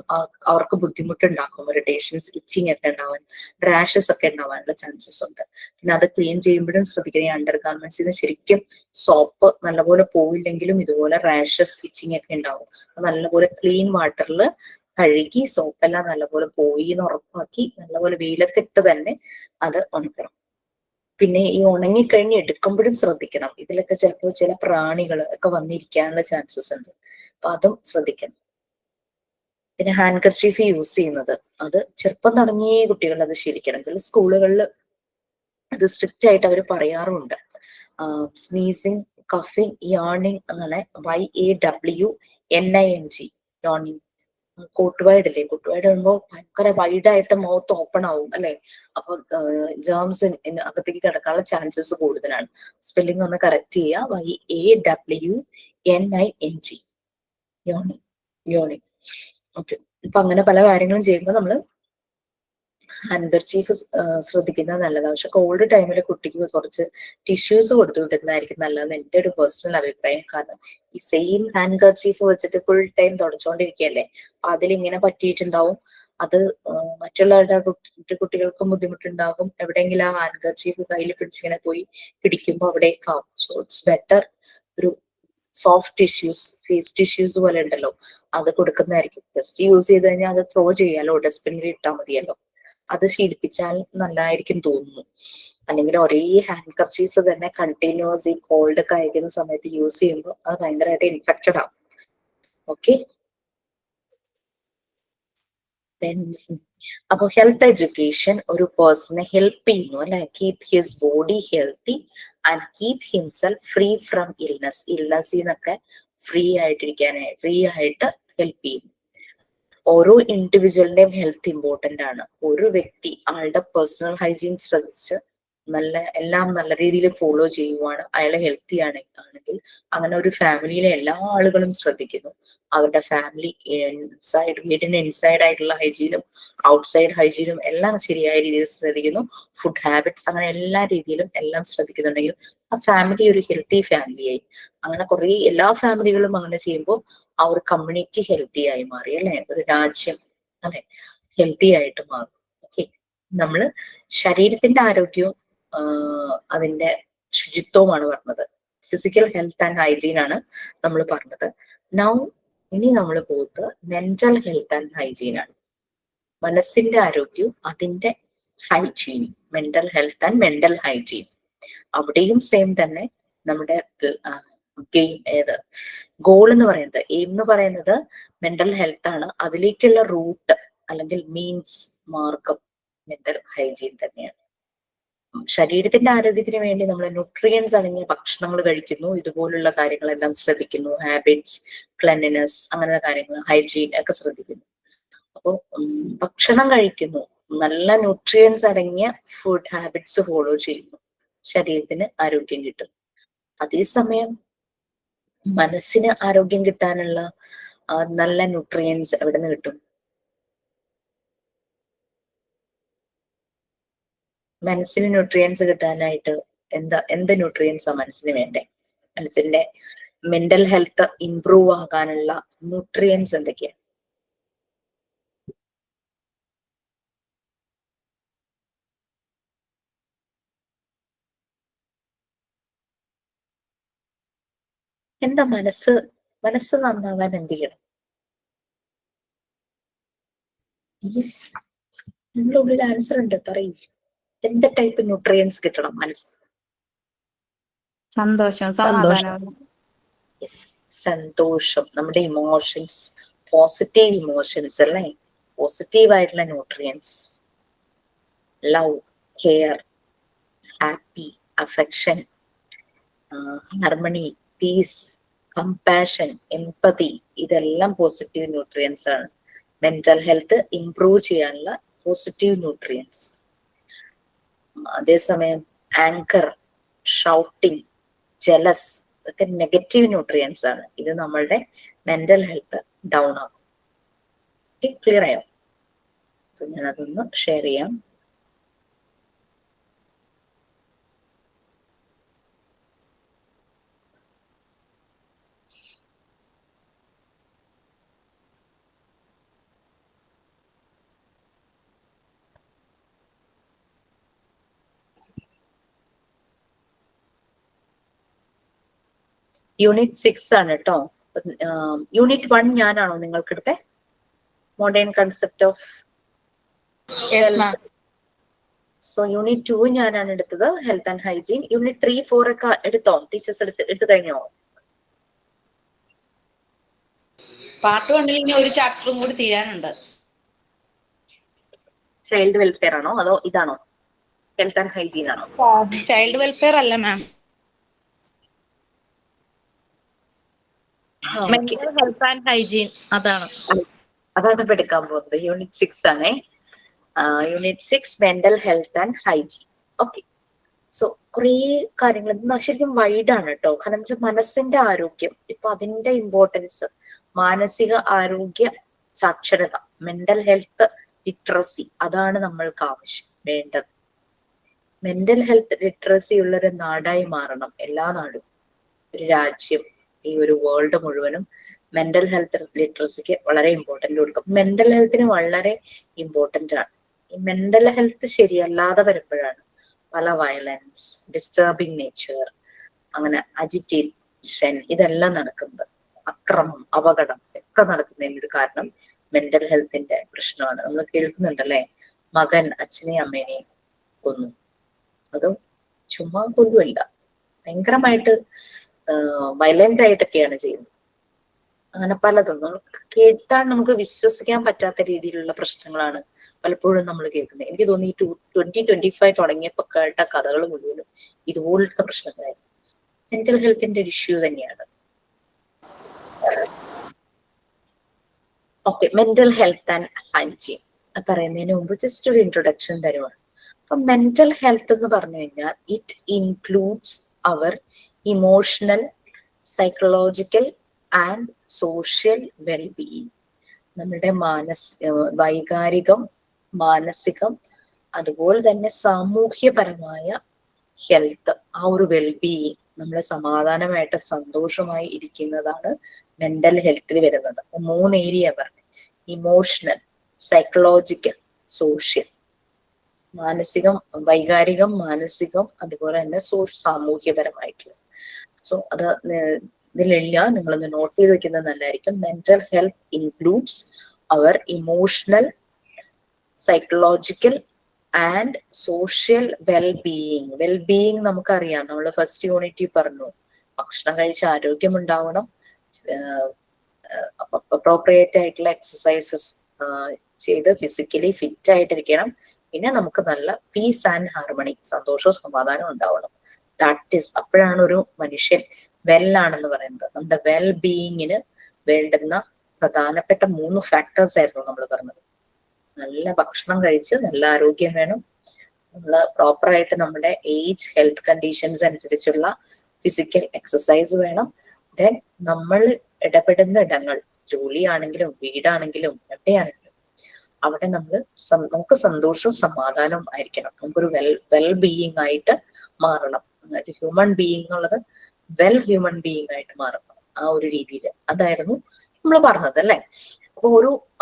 അവർക്ക് ബുദ്ധിമുട്ടുണ്ടാക്കും. ഇറിറ്റേഷൻസ്, ഇച്ചിങ് ഒക്കെ ഉണ്ടാവാൻ, റാഷസ് ഒക്കെ ഉണ്ടാവാനുള്ള ചാൻസസ് ഉണ്ട്. പിന്നെ അത് ക്ലീൻ ചെയ്യുമ്പോഴും ശ്രദ്ധിക്കണം. ഈ അണ്ടർ ഗാർമെന്റ്സിന് ശരിക്കും സോപ്പ് നല്ലപോലെ പോയില്ലെങ്കിലും ഇതുപോലെ റാഷസ്, ഇച്ചിങ് ഒക്കെ ഉണ്ടാവും. അത് നല്ലപോലെ ക്ലീൻ വാട്ടറിൽ കഴുകി സോപ്പെല്ലാം നല്ലപോലെ പോയി എന്ന് ഉറപ്പാക്കി നല്ലപോലെ വെയിലത്തിട്ട് തന്നെ അത് ഉണക്കണം. പിന്നെ ഈ ഉണങ്ങിക്കഴിഞ്ഞ് എടുക്കുമ്പോഴും ശ്രദ്ധിക്കണം. ഇതിലൊക്കെ ചിലപ്പോൾ ചില പ്രാണികൾ ഒക്കെ വന്നിരിക്കാനുള്ള ചാൻസസ് ഉണ്ട്, അപ്പൊ അതും ശ്രദ്ധിക്കണം. പിന്നെ ഹാൻഡ് കർച്ചീഫ് യൂസ് ചെയ്യുന്നത് അത് ചെറുപ്പം തുടങ്ങിയ കുട്ടികൾ അത് ശീലിക്കണം. ചില സ്കൂളുകളിൽ അത് സ്ട്രിക്റ്റ് ആയിട്ട് അവർ പറയാറുമുണ്ട്. സ്നീസിങ്, കഫിങ്, യാർണിങ് അങ്ങനെ YAWNING യാർണിങ്. കോട്ടുവൈഡ് അല്ലേ, കോട്ടുവൈഡ് ആകുമ്പോ ഭയങ്കര വൈഡായിട്ട് മൗത്ത് ഓപ്പൺ ആവും അല്ലെ. അപ്പൊ ജേംസ് അകത്തേക്ക് കിടക്കാനുള്ള ചാൻസസ് കൂടുതലാണ്. സ്പെല്ലിംഗ് ഒന്ന് കറക്റ്റ് ചെയ്യുക. YAWNING യോണി യോണി. ഓക്കെ, അപ്പൊ അങ്ങനെ പല കാര്യങ്ങളും ചെയ്യുമ്പോൾ നമ്മള് ഹാൻഡ് കർച്ചീഫ് ശ്രദ്ധിക്കുന്നത് നല്ലതാണ്. പക്ഷെ കോൾഡ് ടൈമിൽ കുട്ടിക്ക് കുറച്ച് ടിഷ്യൂസ് കൊടുത്തു വിട്ടുന്നതായിരിക്കും നല്ലതെന്ന് എൻ്റെ ഒരു പേഴ്സണൽ അഭിപ്രായം. കാരണം ഈ സെയിം ഹാൻഡ് കർച്ചീഫ് വെച്ചിട്ട് ഫുൾ ടൈം തുടച്ചുകൊണ്ടിരിക്കുകയല്ലേ, അപ്പൊ അതിലിങ്ങനെ പറ്റിയിട്ടുണ്ടാവും. അത് മറ്റുള്ളവരുടെ കുട്ടികൾക്കും ബുദ്ധിമുട്ടുണ്ടാകും. എവിടെയെങ്കിലും ആ ഹാൻഡ് കർച്ചീഫ് കയ്യിൽ പിടിച്ചിങ്ങനെ പോയി പിടിക്കുമ്പോൾ അവിടേക്കാവും. സോ ഇറ്റ്സ് ബെറ്റർ ഒരു സോഫ്റ്റ് ടിഷ്യൂസ്, ഫേസ് ടിഷ്യൂസ് പോലെ ഉണ്ടല്ലോ, അത് കൊടുക്കുന്നതായിരിക്കും. ജസ്റ്റ് യൂസ് ചെയ്ത് കഴിഞ്ഞാൽ അത് ത്രോ ചെയ്യാലോ, ഡസ്റ്റ്ബിനിൽ ഇട്ടാൽ മതിയല്ലോ. അത് ശീലിപ്പിച്ചാൽ നല്ലതായിരിക്കും തോന്നുന്നു. അല്ലെങ്കിൽ ഒരേ ഹാൻഡ് കർച്ചീഫ് തന്നെ കണ്ടിന്യൂസ് ഈ കോൾഡ് ഒക്കെ അയക്കുന്ന സമയത്ത് യൂസ് ചെയ്യുമ്പോൾ അത് ഭയങ്കരമായിട്ട് ഇൻഫെക്റ്റഡ് ആവും. ഓക്കെ, അപ്പൊ ഹെൽത്ത് എഡ്യൂക്കേഷൻ ഒരു പേഴ്സണെ ഹെൽപ്പ് ചെയ്യുന്നു അല്ലെ. Keep his body healthy and keep himself free from ഇൽനെസ്സിൽ നിന്നൊക്കെ ഫ്രീ ആയിട്ട് ഹെൽപ്പ് ചെയ്യും. ഓരോ ഇൻഡിവിജ്വലിന്റെയും ഹെൽത്ത് ഇമ്പോർട്ടന്റ് ആണ്. ഒരു വ്യക്തി ആളുടെ പേഴ്സണൽ ഹൈജീൻ ശ്രദ്ധിച്ച് എല്ലാം നല്ല രീതിയിൽ ഫോളോ ചെയ്യുവാണ്, അയാൾ ഹെൽത്തി ആണെങ്കിൽ അങ്ങനെ ഒരു ഫാമിലിയിലെ എല്ലാ ആളുകളും ശ്രദ്ധിക്കുന്നു. അവരുടെ ഫാമിലി വീടിന്റെ ഇൻസൈഡ് ആയിട്ടുള്ള ഹൈജീനും ഔട്ട്സൈഡ് ഹൈജീനും എല്ലാം ശരിയായ രീതിയിൽ ശ്രദ്ധിക്കുന്നു. ഫുഡ് ഹാബിറ്റ്സ് അങ്ങനെ എല്ലാ രീതിയിലും എല്ലാം ശ്രദ്ധിക്കുന്നുണ്ടെങ്കിൽ ആ ഫാമിലി ഒരു ഹെൽത്തി ഫാമിലിയായി. അങ്ങനെ എല്ലാ ഫാമിലികളും അങ്ങനെ ചെയ്യുമ്പോൾ ആ ഒരു കമ്മ്യൂണിറ്റി ഹെൽത്തി ആയി മാറി അല്ലെ, ഒരു രാജ്യം അല്ലെ ഹെൽത്തി ആയിട്ട് മാറും. ഓക്കെ, നമ്മള് ശരീരത്തിന്റെ ആരോഗ്യവും അതിന്റെ ശുചിത്വമാണ് പറഞ്ഞത്. ഫിസിക്കൽ ഹെൽത്ത് ആൻഡ് ഹൈജീൻ ആണ് നമ്മൾ പറഞ്ഞത്. ഇനി നമ്മൾ പോകുന്നത് മെന്റൽ ഹെൽത്ത് ആൻഡ് ഹൈജീൻ ആണ്. മനസ്സിന്റെ ആരോഗ്യവും അതിന്റെ ഹൈജീനും, mental health and mental hygiene. അവിടെയും സെയിം തന്നെ. നമ്മുടെ ഗോൾ എന്ന് പറയുന്നത്, എയിം എന്ന് പറയുന്നത് മെന്റൽ ഹെൽത്ത് ആണ്. അതിലേക്കുള്ള റൂട്ട് അല്ലെങ്കിൽ മീൻസ്, മാർഗം മെന്റൽ ഹൈജീൻ തന്നെയാണ്. ശരീരത്തിന്റെ ആരോഗ്യത്തിന് വേണ്ടി നമ്മൾ ന്യൂട്രിയൻസ് അടങ്ങിയ ഭക്ഷണങ്ങൾ കഴിക്കുന്നു, ഇതുപോലുള്ള കാര്യങ്ങളെല്ലാം ശ്രദ്ധിക്കുന്നു, ഹാബിറ്റ്സ്, ക്ലെൻലിനെസ് അങ്ങനെയുള്ള കാര്യങ്ങൾ, ഹൈജീൻ ഒക്കെ ശ്രദ്ധിക്കുന്നു. അപ്പോൾ ഭക്ഷണം കഴിക്കുന്നു, നല്ല ന്യൂട്രിയൻസ് അടങ്ങിയ ഫുഡ് ഹാബിറ്റ്സ് ഫോളോ ചെയ്യുന്നു, ശരീരത്തിന് ആരോഗ്യം കിട്ടും. അതേസമയം മനസ്സിന് ആരോഗ്യം കിട്ടാനുള്ള നല്ല ന്യൂട്രിയൻസ് എവിടെ നിന്ന് കിട്ടും? മനസ്സിന് ന്യൂട്രിയൻസ് കിട്ടാനായിട്ട് എന്ത് ന്യൂട്രിയൻസാ മനസ്സിന് വേണ്ടേ? മനസ്സിന്റെ മെന്റൽ ഹെൽത്ത് ഇംപ്രൂവ് ആകാനുള്ള ന്യൂട്രിയൻസ് എന്തൊക്കെയാണ്? എന്താ മനസ്സ് നന്നാവാൻ എന്ത് ചെയ്യണം? നിങ്ങളുടെ ഉള്ളിൽ ആൻസർ ഉണ്ട്, പറയൂ. എന്ത് ടൈപ്പ് ന്യൂട്രിയൻസ് കിട്ടണം മനസ്സ്? സന്തോഷം, സമാധാനം. സന്തോഷം, നമ്മുടെ ഇമോഷൻസ്, പോസിറ്റീവ് ഇമോഷൻസ് അല്ലേ, പോസിറ്റീവ് ആയിട്ടുള്ള nutrients. Love, care, happy, affection, harmony, peace, compassion, empathy, ഇതെല്ലാം പോസിറ്റീവ് ന്യൂട്രിയൻസ് ആണ്. മെന്റൽ ഹെൽത്ത് ഇംപ്രൂവ് ചെയ്യാനുള്ള പോസിറ്റീവ് ന്യൂട്രിയൻസ്. അതേസമയം ആങ്കർ, ഷൗട്ടിങ്, ജലസ് ഇതൊക്കെ നെഗറ്റീവ് ന്യൂട്രിയൻസ് ആണ്. ഇത് നമ്മളുടെ മെന്റൽ ഹെൽത്ത് ഡൗൺ ആകും. ക്ലിയർ ആയോ? സോ ഞാൻ അതൊന്ന് ഷെയർ ചെയ്യാം. യൂണിറ്റ് 6 ആണ് കേട്ടോ. യൂണിറ്റ് 1 ഞാനാണോ നിങ്ങൾക്ക് എടുത്തേ? Modern concept of so unit 2 ഞാനാണ് എടുത്തത്, ഹെൽത്ത് ആൻഡ് ഹൈജീൻ. യൂണിറ്റ് 3, 4 ഒക്കെ എടുത്തോ? ടീച്ചേഴ്സ് എടുത്തു കഴിഞ്ഞോ? പാർട്ട് 1 ഇനി ഒരു ചാപ്റ്ററും കൂടി ചെയ്യാനുണ്ട്. ചൈൽഡ് വെൽഫെയർ ആണോ അതോ ഇതാണോ, ഹെൽത്ത് ആൻഡ് ഹൈജീൻ ആണോ? ചൈൽഡ് വെൽഫെയർ അല്ല മാം, മെന്റൽ ഹെൽത്ത് ആൻഡ് ഹൈജീൻ അതാണ് ഇപ്പൊ എടുക്കാൻ പോകുന്നത്. യൂണിറ്റ് 6 ആണേ. Unit 6 mental health and hygiene. Okay, so കുറേ കാര്യങ്ങൾ ശരിക്കും വൈഡ് ആണ് കേട്ടോ. കാരണം വെച്ചാൽ മനസ്സിന്റെ ആരോഗ്യം, ഇപ്പൊ അതിന്റെ ഇമ്പോർട്ടൻസ്, മാനസിക ആരോഗ്യ സാക്ഷരത, മെന്റൽ ഹെൽത്ത് ലിറ്ററസി, അതാണ് നമ്മൾക്ക് ആവശ്യം വേണ്ടത്. മെന്റൽ ഹെൽത്ത് ലിറ്ററസി ഉള്ളൊരു നാടായി മാറണം എല്ലാ നാടും. ഒരു രാജ്യം, ഈ ഒരു വേൾഡ് മുഴുവനും മെന്റൽ ഹെൽത്ത് ലിറ്ററസിക്ക് വളരെ ഇമ്പോർട്ടന്റ് കൊടുക്കും. മെന്റൽ ഹെൽത്തിന് വളരെ ഇമ്പോർട്ടന്റ് ആണ്. ഈ മെന്റൽ ഹെൽത്ത് ശരിയല്ലാതെ വരുമ്പോഴാണ് പല വയലൻസ്, ഡിസ്റ്റർബിങ് നേച്ചർ, അങ്ങനെ അജിറ്റേഷൻ ഇതെല്ലാം നടക്കുന്നത്. അക്രമം, അപകടം ഒക്കെ നടക്കുന്നതിന് ഒരു കാരണം മെന്റൽ ഹെൽത്തിന്റെ പ്രശ്നമാണ്. നമ്മൾ കേൾക്കുന്നുണ്ടല്ലേ, മകൻ അച്ഛനെയും അമ്മേനെയും കൊന്നു. അതും ചുമ്മാ കൊല്ലുമല്ല, ഭയങ്കരമായിട്ട് വയലന്റ് ആയിട്ടൊക്കെയാണ് ചെയ്യുന്നത്. അങ്ങനെ പലതും കേട്ടാൽ നമുക്ക് വിശ്വസിക്കാൻ പറ്റാത്ത രീതിയിലുള്ള പ്രശ്നങ്ങളാണ് പലപ്പോഴും നമ്മൾ കേൾക്കുന്നത്. എനിക്ക് തോന്നി 2025 തുടങ്ങിയപ്പോ കേട്ട കഥകൾ മുഴുവനും ഇതുപോലത്തെ പ്രശ്നങ്ങളായിരുന്നു. മെന്റൽ ഹെൽത്തിന്റെ ഒരു ഇഷ്യൂ തന്നെയാണ്. Okay, mental health and hygiene പറയുന്നതിന് മുമ്പ് ജസ്റ്റ് ഒരു ഇൻട്രൊഡക്ഷൻ തരുവാണ്. അപ്പൊ മെന്റൽ ഹെൽത്ത് എന്ന് പറഞ്ഞു കഴിഞ്ഞാൽ it includes our emotional, psychological and social wellbeing. നമ്മുടെ വൈകാരികം, മാനസികം, അതുപോലെ തന്നെ സാമൂഹ്യപരമായ ഹെൽത്ത്, ആ ഒരു വെൽബീയിങ്, നമ്മളെ സമാധാനമായിട്ട് സന്തോഷമായി ഇരിക്കുന്നതാണ് മെന്റൽ ഹെൽത്തിൽ വരുന്നത്. 3 ഏരിയ പറഞ്ഞു: ഇമോഷണൽ, സൈക്കോളജിക്കൽ, സോഷ്യൽ. മാനസികം, വൈകാരികം, മാനസികം, അതുപോലെ തന്നെ സാമൂഹ്യപരമായിട്ടുള്ള. സോ അത് ഇതിലില്ല, നിങ്ങളൊന്ന് നോട്ട് ചെയ്ത് വെക്കുന്നത് നല്ലതായിരിക്കും. Mental health includes our emotional, psychological and social wellbeing. Wellbeing നമുക്കറിയാം, നമ്മൾ ഫസ്റ്റ് യൂണിറ്റിൽ പറഞ്ഞു, ഭക്ഷണം കഴിച്ച് ആരോഗ്യം ഉണ്ടാവണം, അപ്രോപ്രിയേറ്റ് ആയിട്ടുള്ള എക്സസൈസസ് ചെയ്ത് ഫിസിക്കലി ഫിറ്റ് ആയിട്ടിരിക്കണം, പിന്നെ നമുക്ക് നല്ല പീസ് ആൻഡ് ഹാർമണി, സന്തോഷവും സമാധാനവും ഉണ്ടാവണം. ദാറ്റ് ഈസ്, അപ്പോഴാണ് ഒരു മനുഷ്യൻ വെല്ലാണെന്ന് പറയുന്നത്. നമ്മുടെ വെൽ ബീയിങ്ങിന് വേണ്ടുന്ന പ്രധാനപ്പെട്ട 3 ഫാക്ടേഴ്സ് ആയിരുന്നു നമ്മൾ പറഞ്ഞത്. നല്ല ഭക്ഷണം കഴിച്ച് നല്ല ആരോഗ്യം വേണം, നമ്മൾ പ്രോപ്പറായിട്ട് നമ്മുടെ ഏജ്, ഹെൽത്ത് കണ്ടീഷൻസ് അനുസരിച്ചുള്ള ഫിസിക്കൽ എക്സസൈസ് വേണം. ദെൻ നമ്മൾ ഇടപെടുന്ന ഇടങ്ങൾ, ജോലിയാണെങ്കിലും വീടാണെങ്കിലും എവിടെയാണെങ്കിലും, അവിടെ നമുക്ക് സന്തോഷവും സമാധാനവും ആയിരിക്കണം. നമുക്കൊരു വെൽ ബീയിങ് ആയിട്ട് മാറണം. ഹ്യൂമൻ ബീയിങ് എന്നുള്ളത് വെൽ ഹ്യൂമൻ ബീയിങ് ആയിട്ട് മാറണം, ആ ഒരു രീതിയിൽ. അതായിരുന്നു നമ്മൾ പറഞ്ഞത് അല്ലെ. അപ്പൊ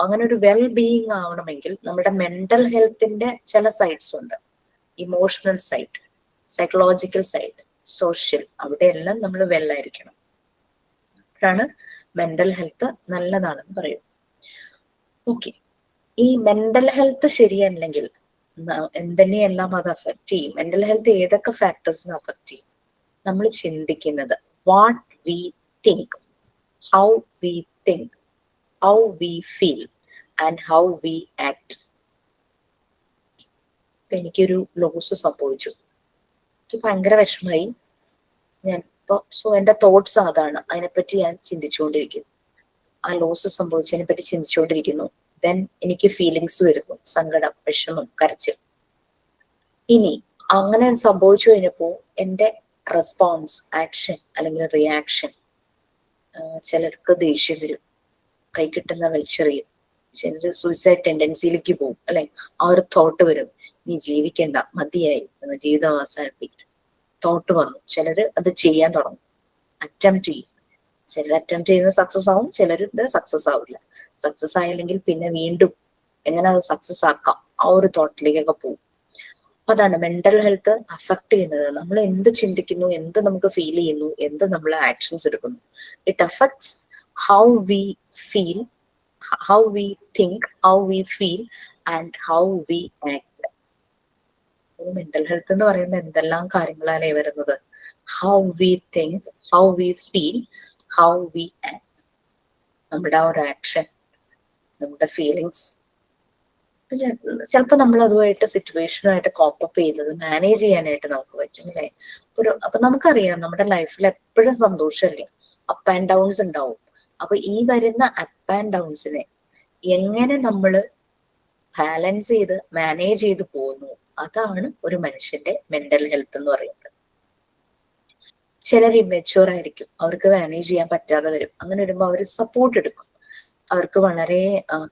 അങ്ങനെ ഒരു വെൽ ബീയിങ് ആവണമെങ്കിൽ നമ്മുടെ മെന്റൽ ഹെൽത്തിന്റെ ചില സൈഡ്സ് ഉണ്ട്. Emotional side, psychological side, social, അവിടെയെല്ലാം നമ്മൾ വെല്ലായിരിക്കണം. അപ്പോഴാണ് മെന്റൽ ഹെൽത്ത് നല്ലതാണെന്ന് പറയും. ഓക്കെ, ഈ മെന്റൽ ഹെൽത്ത് ശരിയല്ലെങ്കിൽ എന്തിനെയെല്ലാം അത് അഫക്റ്റ് ചെയ്യും? മെന്റൽ ഹെൽത്ത് ഏതൊക്കെ ഫാക്ടേഴ്സിനെ അഫക്റ്റ് ചെയ്യും? നമ്മൾ ചിന്തിക്കുന്നത്, what we think, how we think, how we feel and how we act. ഇപ്പൊ എനിക്കൊരു ലോസ് സംഭവിച്ചു, എനിക്ക് ഭയങ്കര വിഷമായി. എന്റെ തോട്ട്സ് അതാണ്, അതിനെപ്പറ്റി ഞാൻ ചിന്തിച്ചുകൊണ്ടിരിക്കുന്നു. ആ ലോസ് സംഭവിച്ചതിനെ പറ്റി ചിന്തിച്ചുകൊണ്ടിരിക്കുന്നു. ദെൻ എനിക്ക് ഫീലിങ്സ് വരുന്നു, സങ്കടം, വിഷമം, കരച്ചിൽ. ഇനി അങ്ങനെ സംഭവിച്ചു കഴിഞ്ഞപ്പോ എന്റെ റെസ്പോൺസ്, ആക്ഷൻ അല്ലെങ്കിൽ റിയാക്ഷൻ, ചിലർക്ക് ദേഷ്യം വരും, കൈ കിട്ടുന്ന വലിച്ചെറിയും, ചിലർ സൂയിസൈഡ് ടെൻഡൻസിയിലേക്ക് പോകും അല്ലെ. ആ ഒരു തോട്ട് വരും, നീ ജീവിക്കണ്ട, മതിയായി, ജീവിതം അവസാനിപ്പിക്കും. തോട്ട് വന്നു, ചിലര് അത് ചെയ്യാൻ തുടങ്ങും, അറ്റംപ്റ്റ് ചെയ്യും. ചിലർ അറ്റംപ്റ്റ് ചെയ്യുന്നത് സക്സസ് ആവും, ചിലരുടെ സക്സസ് ആവില്ല. സക്സസ് ആയില്ലെങ്കിൽ പിന്നെ വീണ്ടും എങ്ങനെ അത് സക്സസ് ആക്കാം, ആ ഒരു തോട്ടിലേക്കൊക്കെ പോകും. അപ്പൊ അതാണ് മെന്റൽ ഹെൽത്ത് അഫക്ട് ചെയ്യുന്നത്. നമ്മൾ എന്ത് ചിന്തിക്കുന്നു, എന്ത് നമുക്ക് ഫീൽ ചെയ്യുന്നു, എന്ത് നമ്മൾ ആക്ഷൻസ് എടുക്കുന്നു. It affects how we feel, how we think, how we feel and how we act. Mental health എന്ന് പറയുന്നത് എന്തെല്ലാം കാര്യങ്ങളാണ് വരുന്നത്? How we think, how we feel, how we act. നമ്മുടെ ആ ഒരു ആക്ഷൻ, നമ്മുടെ ഫീലിങ്സ്, ചിലപ്പോൾ നമ്മൾ അതുമായിട്ട് സിറ്റുവേഷനുമായിട്ട് കോപ്പപ്പ് ചെയ്തത് മാനേജ് ചെയ്യാനായിട്ട് നമുക്ക് പറ്റും അല്ലേ. അപ്പൊ നമുക്കറിയാം നമ്മുടെ ലൈഫിൽ എപ്പോഴും സന്തോഷമല്ലേ, അപ്പ് ആൻഡ് ഡൗൺസ് ഉണ്ടാവും. അപ്പൊ ഈ വരുന്ന അപ്പ് ആൻഡ് ഡൗൺസിനെ എങ്ങനെ നമ്മൾ ബാലൻസ് ചെയ്ത് മാനേജ് ചെയ്ത് പോകുന്നു, അതാണ് ഒരു മനുഷ്യന്റെ മെന്റൽ ഹെൽത്ത് എന്ന് പറയുന്നത്. ചിലർ ഇമ്മച്യൂർ ആയിരിക്കും, അവർക്ക് മാനേജ് ചെയ്യാൻ പറ്റാതെ വരും. അങ്ങനെ വരുമ്പോൾ അവർ സപ്പോർട്ട് എടുക്കും. അവർക്ക് വളരെ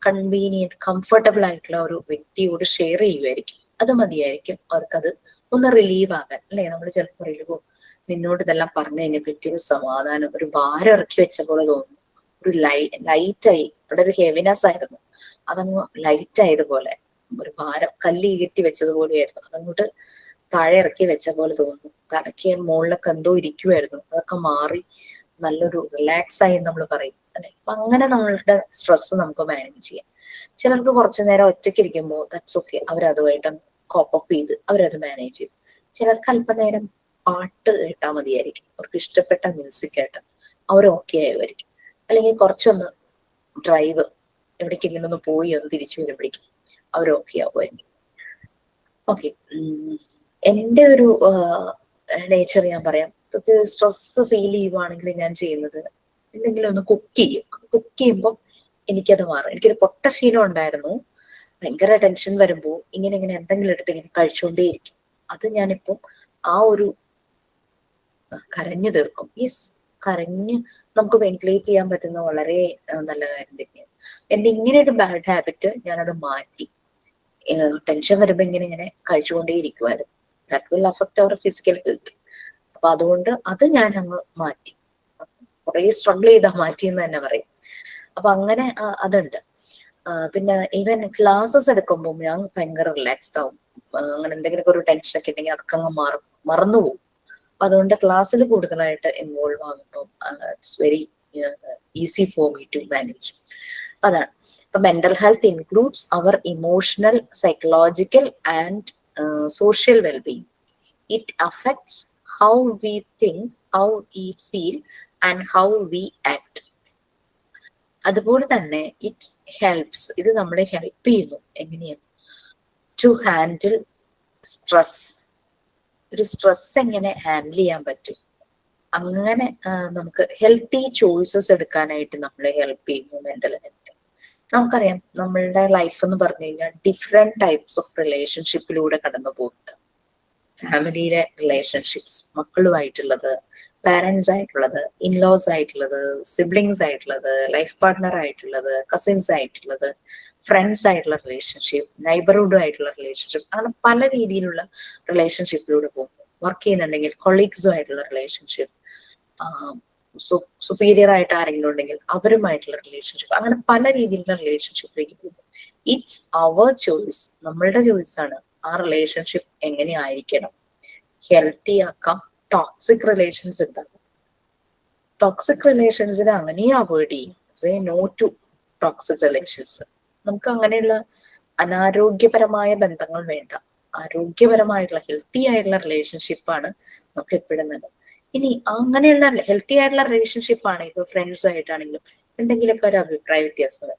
കൺവീനിയന്റ്, കംഫർട്ടബിൾ ആയിട്ടുള്ള ഒരു വ്യക്തിയോട് ഷെയർ ചെയ്യുമായിരിക്കും. അത് മതിയായിരിക്കും അവർക്കത് ഒന്ന് റിലീവ് ആകാൻ അല്ലെ. നമ്മൾ ചിലപ്പോൾ പറയുമ്പോൾ നിന്നോട് ഇതെല്ലാം പറഞ്ഞു കഴിഞ്ഞപ്പറ്റി ഒരു സമാധാനം, ഒരു ഭാരം ഇറക്കി വെച്ച പോലെ തോന്നുന്നു, ഒരു ലൈറ്റായി. അവിടെ ഒരു ഹെവിനെസ് ആയിരുന്നു, അതങ്ങ് ലൈറ്റ് ആയതുപോലെ, ഒരു ഭാരം കല്ല് കെട്ടി വെച്ചതുപോലെയായിരുന്നു, അതങ്ങോട്ട് താഴെ ഇറക്കി വെച്ച പോലെ തോന്നുന്നു. തലയ്ക്ക് മുകളിലൊക്കെ എന്തോ ഇരിക്കുമായിരുന്നു, അതൊക്കെ മാറി നല്ലൊരു റിലാക്സ് ആയി നമ്മൾ പറയും അല്ലെ. അപ്പൊ അങ്ങനെ നമ്മളുടെ സ്ട്രെസ് നമുക്ക് മാനേജ് ചെയ്യാം. ചിലർക്ക് കുറച്ചു നേരം ഒറ്റയ്ക്ക് ഇരിക്കുമ്പോൾ ദാറ്റ്സ് ഓക്കെ, അവരതുമായിട്ട് കോപ്പപ്പ് ചെയ്ത് അവരത് മാനേജ് ചെയ്തു. ചിലർക്ക് അല്പനേരം പാട്ട് കേട്ടാൽ മതിയായിരിക്കും, അവർക്ക് ഇഷ്ടപ്പെട്ട മ്യൂസിക് കേട്ട് അവർ ഓക്കെ ആയിരിക്കും. അല്ലെങ്കിൽ കുറച്ചൊന്ന് ഡ്രൈവ്, എവിടേക്കെങ്കിലും ഒന്ന് പോയി ഒന്ന് തിരിച്ചു വരുമ്പോഴേക്കും അവർ ഓക്കെ ആവുമായിരിക്കും. ഓക്കെ, എന്റെ ഒരു നേച്ചർ ഞാൻ പറയാം. സ്ട്രെസ് ഫീൽ ചെയ്യുവാണെങ്കിൽ ഞാൻ ചെയ്യുന്നത് എന്തെങ്കിലും ഒന്ന് കുക്ക് ചെയ്യും. കുക്ക് ചെയ്യുമ്പോൾ എനിക്കത് മാറും. എനിക്കൊരു പൊട്ട ശീലം ഉണ്ടായിരുന്നു. ഭയങ്കര ടെൻഷൻ വരുമ്പോൾ ഇങ്ങനെ എന്തെങ്കിലും എടുത്ത് ഇങ്ങനെ കഴിച്ചുകൊണ്ടേയിരിക്കും. അത് ഞാനിപ്പം ആ ഒരു കരഞ്ഞു തീർക്കും. യെസ്, കരഞ്ഞ് നമുക്ക് വെന്റിലേറ്റ് ചെയ്യാൻ പറ്റുന്ന വളരെ നല്ല കാര്യം തന്നെയാണ്. എന്റെ ഇങ്ങനെ ഒരു ബാഡ് ഹാബിറ്റ് ഞാനത് മാറ്റി. ടെൻഷൻ വരുമ്പോ ഇങ്ങനെ കഴിച്ചുകൊണ്ടേ ഇരിക്കുമായിരുന്നു. That will affect our physical health. അപ്പൊ അതുകൊണ്ട് അത് ഞാൻ അങ്ങ് മാറ്റി. കുറെ സ്ട്രഗിൾ ചെയ്താ മാറ്റി എന്ന് തന്നെ പറയും. അപ്പൊ അങ്ങനെ അതുണ്ട്. പിന്നെ ഈവൻ ക്ലാസ്സസ് എടുക്കുമ്പോൾ ഞാൻ ഭയങ്കര റിലാക്സ്ഡ് ആവും. അങ്ങനെ എന്തെങ്കിലുമൊക്കെ ഒരു ടെൻഷൻ ഒക്കെ ഉണ്ടെങ്കിൽ അതൊക്കെ അങ്ങ് മറന്നുപോകും. അപ്പൊ അതുകൊണ്ട് ക്ലാസ്സിൽ കൂടുതലായിട്ട് ഇൻവോൾവ് ആകുമ്പോൾ it's very easy for me to manage. അതാണ്. ഇപ്പൊ mental health includes our emotional, psychological and social wellbeing. It affects how we think, how we feel and how we act. അതുപോലെ തന്നെ ഇറ്റ് ഹെൽപ്സ്, ഇത് നമ്മളെ help ചെയ്യുന്നു. എങ്ങനെയാണ്? To handle stress. ഒരു stress എങ്ങനെ ഹാൻഡിൽ ചെയ്യാൻ പറ്റും, അങ്ങനെ നമുക്ക് ഹെൽത്തി ചോയ്സസ് എടുക്കാനായിട്ട് നമ്മളെ ഹെൽപ്പ് ചെയ്യുന്നു മെന്റൽ ഹെൽത്ത്. നമുക്കറിയാം നമ്മളുടെ ലൈഫ് എന്ന് പറഞ്ഞു കഴിഞ്ഞാൽ ഡിഫറെന്റ് ടൈപ്സ് ഓഫ് റിലേഷൻഷിപ്പിലൂടെ കടന്നു പോകുന്നത്. ഫാമിലിയിലെ റിലേഷൻഷിപ്സ്, മക്കളുമായിട്ടുള്ളത്, പാരന്റ്സ് ആയിട്ടുള്ളത്, ഇൻലോസ് ആയിട്ടുള്ളത്, സിബ്ലിങ്സ് ആയിട്ടുള്ളത്, ലൈഫ് പാർട്ട്ണർ ആയിട്ടുള്ളത്, കസിൻസ് ആയിട്ടുള്ളത്, ഫ്രണ്ട്സ് ആയിട്ടുള്ള റിലേഷൻഷിപ്പ്, നൈബർഹുഡ് ആയിട്ടുള്ള റിലേഷൻഷിപ്പ്, അങ്ങനെ പല രീതിയിലുള്ള റിലേഷൻഷിപ്പിലൂടെ പോകുന്നു. വർക്ക് ചെയ്യുന്നുണ്ടെങ്കിൽ കൊളീഗ്സും ആയിട്ടുള്ള റിലേഷൻഷിപ്പ്, സുപ്പീരിയർ ആയിട്ട് ആരെങ്കിലും ഉണ്ടെങ്കിൽ അവരുമായിട്ടുള്ള റിലേഷൻഷിപ്പ്, അങ്ങനെ പല രീതിയിലുള്ള റിലേഷൻഷിപ്പിലേക്ക് പോകുന്നു. ഇറ്റ്സ് അവർ ചോയ്സ്, നമ്മളുടെ ചോയ്സ് ആണ് ആ റിലേഷൻഷിപ്പ് എങ്ങനെ ആയിരിക്കണം. ഹെൽത്തി ആക്കാം, ടോക്സിക് റിലേഷൻസ് ഉണ്ടാകും. ടോക്സിക് റിലേഷൻസിനെ അങ്ങനെ അവോയ്ഡ് ചെയ്യും. Say no to toxic relations. നമുക്ക് അങ്ങനെയുള്ള അനാരോഗ്യപരമായ ബന്ധങ്ങൾ വേണ്ട. ആരോഗ്യപരമായിട്ടുള്ള ഹെൽത്തി ആയിട്ടുള്ള റിലേഷൻഷിപ്പാണ് നമുക്ക് എപ്പോഴും നല്ലത്. ഇനി അങ്ങനെയുള്ള ഹെൽത്തി ആയിട്ടുള്ള റിലേഷൻഷിപ്പ് ആണ് ഇപ്പൊ ഫ്രണ്ട്സും ആയിട്ടാണെങ്കിലും എന്തെങ്കിലുമൊക്കെ ഒരു അഭിപ്രായ വ്യത്യാസം വരാം,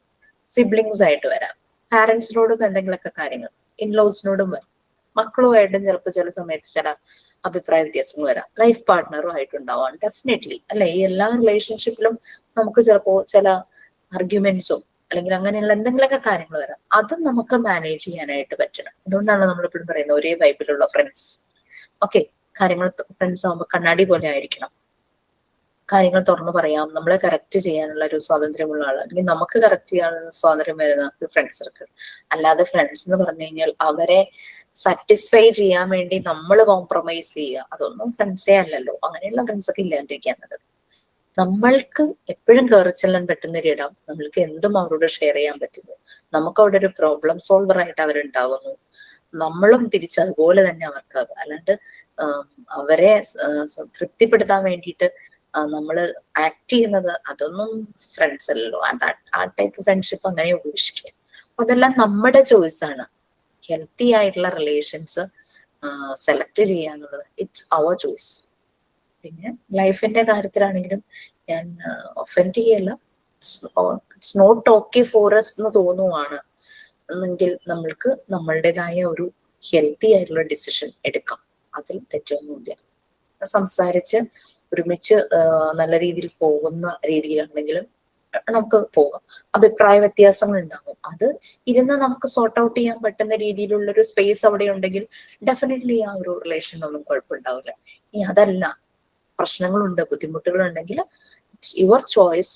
സിബ്ലിങ്സ് ആയിട്ട് വരാം, പാരന്റ്സിനോടും എന്തെങ്കിലുമൊക്കെ കാര്യങ്ങൾ, ഇൻലോസിനോടും വരാം, മക്കളുമായിട്ടും ചിലപ്പോൾ ചില സമയത്ത് ചില അഭിപ്രായ വ്യത്യാസങ്ങൾ വരാം, ലൈഫ് പാർട്ട്ണറും ആയിട്ടുണ്ടാവാം ഡെഫിനറ്റ്ലി അല്ലെ. ഈ എല്ലാ റിലേഷൻഷിപ്പിലും നമുക്ക് ചിലപ്പോ ചില ആർഗ്യുമെന്റ്സും അല്ലെങ്കിൽ അങ്ങനെയുള്ള എന്തെങ്കിലുമൊക്കെ കാര്യങ്ങൾ വരാം. അതും നമുക്ക് മാനേജ് ചെയ്യാനായിട്ട് പറ്റണം. അതുകൊണ്ടാണ് നമ്മളെപ്പോഴും പറയുന്നത് ഒരേ വൈബിലുള്ള ഫ്രണ്ട്സ്. ഓക്കെ, കാര്യങ്ങൾ ഫ്രണ്ട്സ് ആകുമ്പോൾ കണ്ണാടി പോലെ ആയിരിക്കണം. കാര്യങ്ങൾ തുറന്നു പറയാം, നമ്മളെ കറക്റ്റ് ചെയ്യാനുള്ള ഒരു സ്വാതന്ത്ര്യമുള്ള ആൾ, അല്ലെങ്കിൽ നമുക്ക് കറക്റ്റ് ചെയ്യാനുള്ള സ്വാതന്ത്ര്യം വരുന്ന ഫ്രണ്ട്സ് സർക്കിൾ. അല്ലാതെ ഫ്രണ്ട്സ് എന്ന് പറഞ്ഞു കഴിഞ്ഞാൽ അവരെ സാറ്റിസ്ഫൈ ചെയ്യാൻ വേണ്ടി നമ്മൾ കോംപ്രമൈസ് ചെയ്യുക, അതൊന്നും ഫ്രണ്ട്സേ അല്ലല്ലോ. അങ്ങനെയുള്ള ഫ്രണ്ട്സ് ഒക്കെ ഇല്ലാണ്ടിരിക്കാൻ നല്ലത്. നമ്മൾക്ക് എപ്പോഴും കയറി ചെല്ലാൻ പറ്റുന്ന ഒരിടം, നമ്മൾക്ക് എന്തും അവരോട് ഷെയർ ചെയ്യാൻ പറ്റുന്നു, നമുക്ക് അവിടെ ഒരു പ്രോബ്ലം സോൾവർ ആയിട്ട് അവരുണ്ടാകുന്നു, നമ്മളും തിരിച്ചതുപോലെ തന്നെ അവർക്കാകും. അല്ലാണ്ട് അവരെ തൃപ്തിപ്പെടുത്താൻ വേണ്ടിയിട്ട് നമ്മൾ ആക്ട് ചെയ്യുന്നത്, അതൊന്നും ഫ്രണ്ട്സ് അല്ലല്ലോ. ആ ടൈപ്പ് ഫ്രണ്ട്ഷിപ്പ് അങ്ങനെ ഉപേക്ഷിക്കുക. അതെല്ലാം നമ്മുടെ ചോയ്സ് ആണ്. ഹെൽത്തി ആയിട്ടുള്ള റിലേഷൻസ് സെലക്ട് ചെയ്യാന്നുള്ളത് ഇറ്റ്സ് അവർ ചോയ്സ്. പിന്നെ ലൈഫിന്റെ കാര്യത്തിലാണെങ്കിലും ഞാൻ ഒഫൻഡ് ചെയ്യല്ല. It's not okay for us എന്ന് തോന്നുവാണ് എന്നെങ്കിൽ നമ്മൾക്ക് നമ്മളുടേതായ ഒരു ഹെൽത്തി ആയിട്ടുള്ള ഡിസിഷൻ എടുക്കാം. അതിൽ തെറ്റൊന്നുമില്ല. സംസാരിച്ച് ഒരുമിച്ച് നല്ല രീതിയിൽ പോകുന്ന രീതിയിലാണെങ്കിലും നമുക്ക് പോകാം. അഭിപ്രായ വ്യത്യാസങ്ങൾ ഉണ്ടാകും, അത് ഇരുന്ന് നമുക്ക് സോർട്ട് ഔട്ട് ചെയ്യാൻ പറ്റുന്ന രീതിയിലുള്ള ഒരു സ്പേസ് അവിടെ ഉണ്ടെങ്കിൽ ഡെഫിനറ്റ്ലി ആ ഒരു റിലേഷനൊന്നും കുഴപ്പമുണ്ടാവില്ല. ഇനി അതല്ല, പ്രശ്നങ്ങളുണ്ട്, ബുദ്ധിമുട്ടുകളുണ്ടെങ്കിൽ it's your choice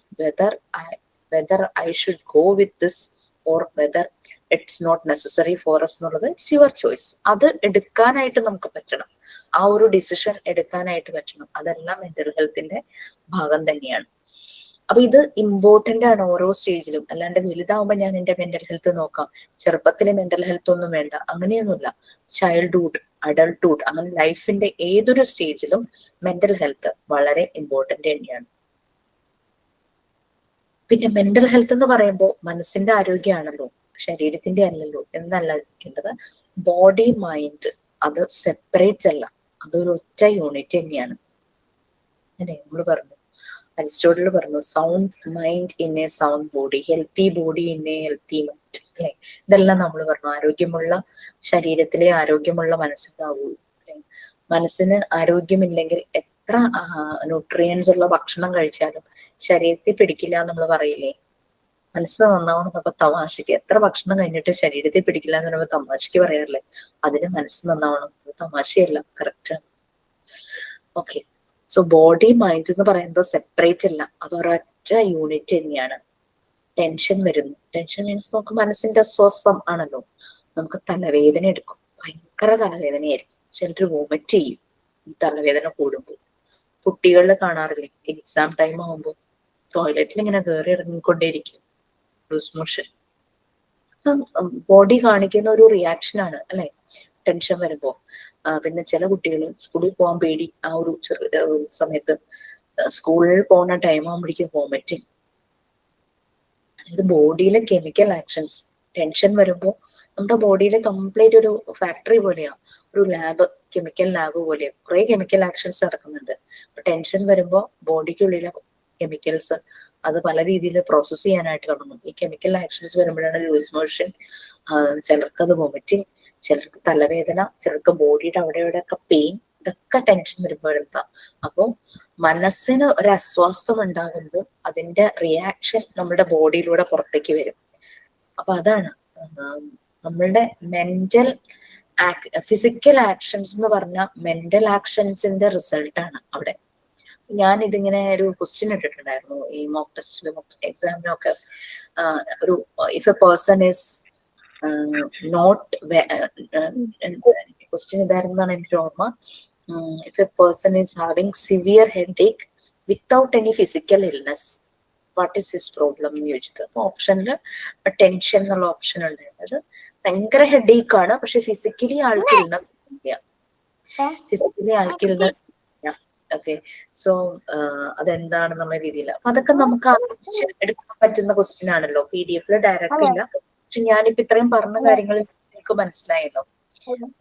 whether I should go with this or whether it's not necessary for us എന്നുള്ളത് ഇറ്റ്സ് യുവർ ചോയ്സ്. അത് എടുക്കാനായിട്ട് നമുക്ക് പറ്റണം, ആ ഒരു ഡിസിഷൻ എടുക്കാനായിട്ട് പറ്റണം. അതെല്ലാം മെന്റൽ ഹെൽത്തിന്റെ ഭാഗം തന്നെയാണ്. അപ്പൊ ഇത് ഇമ്പോർട്ടന്റ് ആണ് ഓരോ സ്റ്റേജിലും. അല്ലാണ്ട് വലുതാവുമ്പോ ഞാൻ എന്റെ മെന്റൽ ഹെൽത്ത് നോക്കാം, ചെറുപ്പത്തിലെ മെന്റൽ ഹെൽത്ത് ഒന്നും വേണ്ട, അങ്ങനെയൊന്നുമില്ല. ചൈൽഡ്ഹുഡ്, അഡൾട്ട്ഹുഡ്, അങ്ങനെ ലൈഫിന്റെ ഏതൊരു സ്റ്റേജിലും മെന്റൽ ഹെൽത്ത് വളരെ ഇമ്പോർട്ടന്റ് തന്നെയാണ്. പിന്നെ മെന്റൽ ഹെൽത്ത് എന്ന് പറയുമ്പോൾ മനസ്സിന്റെ ആരോഗ്യമാണല്ലോ, ശരീരത്തിന്റെ അല്ലല്ലോ എന്നല്ല ഇരിക്കേണ്ടത്. ബോഡി മൈൻഡ് അത് സെപ്പറേറ്റ് അല്ല, അതൊരു ഒറ്റ യൂണിറ്റ് തന്നെയാണ്. അല്ലെ, നമ്മൾ പറഞ്ഞു, അരിസ്റ്റോട്ടിൽ പറഞ്ഞു, sound mind in A sound body, healthy body in A healthy mind. അല്ലെ, ഇതെല്ലാം നമ്മൾ പറഞ്ഞു. ആരോഗ്യമുള്ള ശരീരത്തിലെ ആരോഗ്യമുള്ള മനസ്സുണ്ടാവൂ. അല്ലെ, മനസ്സിന് ആരോഗ്യമില്ലെങ്കിൽ എത്ര ന്യൂട്രിയൻസ് ഉള്ള ഭക്ഷണം കഴിച്ചാലും ശരീരത്തിൽ പിടിക്കില്ല നമ്മൾ പറയില്ലേ. മനസ്സ് നന്നാവണം എന്നൊക്കെ തമാശക്ക്, എത്ര ഭക്ഷണം കഴിഞ്ഞിട്ട് ശരീരത്തിൽ പിടിക്കില്ല എന്ന് പറയുമ്പോൾ തമാശക്ക് പറയാറില്ലേ, അതിന് മനസ്സ് നന്നാവണം. അത് തമാശയല്ല, കറക്റ്റ് ആണ്. ഓക്കെ, സോ ബോഡി മൈൻഡ് എന്ന് പറയുന്നത് സെപ്പറേറ്റ് അല്ല, അത് ഒരൊറ്റ യൂണിറ്റ് തന്നെയാണ്. ടെൻഷൻ വരുന്നു, ടെൻഷൻ മീൻസ് നമുക്ക് മനസ്സിന്റെ അസ്വസ്ഥം ആണല്ലോ, നമുക്ക് തലവേദന എടുക്കും, ഭയങ്കര തലവേദനയായിരിക്കും, ചിലർ വോമിറ്റ് ചെയ്യും ഈ തലവേദന കൂടുമ്പോൾ. കുട്ടികളിൽ കാണാറില്ലേ, എക്സാം ടൈം ആകുമ്പോൾ ടോയ്ലറ്റിൽ ഇങ്ങനെ കയറി ഇറങ്ങിക്കൊണ്ടേയിരിക്കും, ലൂസ് മോഷൻ. ബോഡി കാണിക്കുന്ന ഒരു റിയാക്ഷൻ ആണ് അല്ലെ, ടെൻഷൻ വരുമ്പോ. പിന്നെ ചില കുട്ടികൾ സ്കൂളിൽ പോകാൻ പേടി, ആ ഒരു സമയത്ത് സ്കൂളിൽ പോകുന്ന ടൈം ആകുമ്പോഴേക്കും വോമിറ്റിങ്. ഇത് ബോഡിയിലെ കെമിക്കൽ ആക്ഷൻസ്. ടെൻഷൻ വരുമ്പോൾ നമ്മുടെ ബോഡിയിലെ കംപ്ലീറ്റ് ഒരു ഫാക്ടറി പോലെയാ, ഒരു ലാബ്, കെമിക്കൽ ലാബ് പോലെയാ, കുറെ കെമിക്കൽ ആക്ഷൻസ് നടക്കുന്നുണ്ട്. ടെൻഷൻ വരുമ്പോൾ ബോഡിക്കുള്ളിലെ കെമിക്കൽസ് അത് പല രീതിയിൽ പ്രോസസ് ചെയ്യാനായിട്ട് തുടങ്ങും. ഈ കെമിക്കൽ ആക്ഷൻസ് വരുമ്പോഴാണ് ലൂസ് മോഷൻ, ചിലർക്ക് അത് വോമിറ്റിങ്, ചിലർക്ക് തലവേദന, ചിലർക്ക് ബോഡിയുടെ അവിടെ ഇവിടെയൊക്കെ പെയിൻ. ഇതൊക്കെ ടെൻഷൻ വരുമ്പോഴെന്താ. അപ്പോ മനസ്സിന് ഒരു അസ്വസ്ഥം ഉണ്ടാകുമ്പോൾ അതിന്റെ റിയാക്ഷൻ നമ്മുടെ ബോഡിയിലൂടെ പുറത്തേക്ക് വരും. അപ്പൊ അതാണ് നമ്മളുടെ മെന്റൽ ഫിസിക്കൽ ആക്ഷൻസ് എന്ന് പറഞ്ഞാൽ മെന്റൽ ആക്ഷൻസിന്റെ റിസൾട്ട് ആണ് അവിടെ. ഞാൻ ഇതിങ്ങനെ ഒരു ക്വസ്റ്റ്യൻ ഇട്ടിട്ടുണ്ടായിരുന്നു ഈ മോക്ക് ടെസ്റ്റിലും എക്സാമിനും ഒക്കെ. ഒരു if a person is not, question ഇതായിരുന്നാണ് എനിക്ക് ഓർമ്മ. If a person is having severe headache without any physical illness, what is his problem എന്ന് ചോദിച്ചിട്ട്. അപ്പൊ ഓപ്ഷനിൽ ടെൻഷൻ എന്നുള്ള ഓപ്ഷൻ ഉണ്ടായിരുന്നു. അത് ഭയങ്കര ഹെഡേക്ക് ആണ്, പക്ഷെ ഫിസിക്കലി ആൾക്ക് ഇൽനെസ് ഇല്ല, ഫിസിക്കലി ആൾക്ക് ഇൽനെസ് ഇല്ല. ഓക്കെ, സോ അതെന്താണെന്നുള്ള രീതിയിൽ. അപ്പൊ അതൊക്കെ നമുക്ക് എടുക്കാൻ പറ്റുന്ന ക്വസ്റ്റ്യൻ ആണല്ലോ. PDF ഡയറക്റ്റ് ഇല്ല, പക്ഷെ ഞാനിപ്പോ ഇത്രയും പറഞ്ഞ കാര്യങ്ങൾ എനിക്ക് മനസ്സിലായല്ലോ.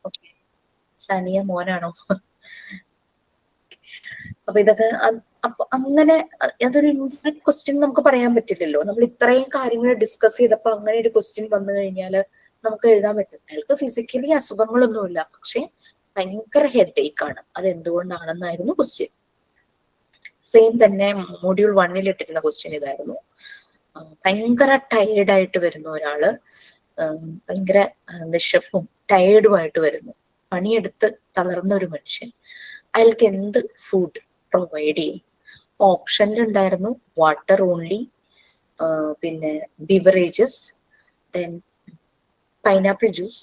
ഓക്കെ, സനിയ മോനാണോ? അപ്പൊ ഇതൊക്കെ അപ്പൊ അങ്ങനെ അതൊരു ഇൻഡയറക്റ്റ് ക്വസ്റ്റ്യൻ നമുക്ക് പറയാൻ പറ്റില്ലല്ലോ. നമ്മൾ ഇത്രയും കാര്യങ്ങൾ ഡിസ്കസ് ചെയ്തപ്പോ അങ്ങനെ ഒരു ക്വസ്റ്റ്യൻ വന്നു കഴിഞ്ഞാൽ നമുക്ക് എഴുതാൻ പറ്റും. അയാൾക്ക് ഫിസിക്കലി അസുഖങ്ങളൊന്നുമില്ല, പക്ഷെ ഭയങ്കര ഹെഡേക്ക് ആണ്, അത് എന്തുകൊണ്ടാണെന്നായിരുന്നു ക്വസ്റ്റ്യൻ. സെയിം തന്നെ മൊഡ്യൂൾ 1 ഇട്ടിരുന്ന ക്വസ്റ്റ്യൻ ഇതായിരുന്നു. ഭയങ്കര ടയേർഡായിട്ട് വരുന്ന ഒരാള്, ഭയങ്കര വിശപ്പും ടയേർഡുമായിട്ട് വരുന്നു, പണിയെടുത്ത് തളർന്ന ഒരു മനുഷ്യൻ, അയാൾക്ക് എന്ത് ഫുഡ് പ്രൊവൈഡ് ചെയ്യും? ഓപ്ഷനിൽ ഉണ്ടായിരുന്നു വാട്ടർ ഓൺലി, പിന്നെ beverages, then pineapple juice,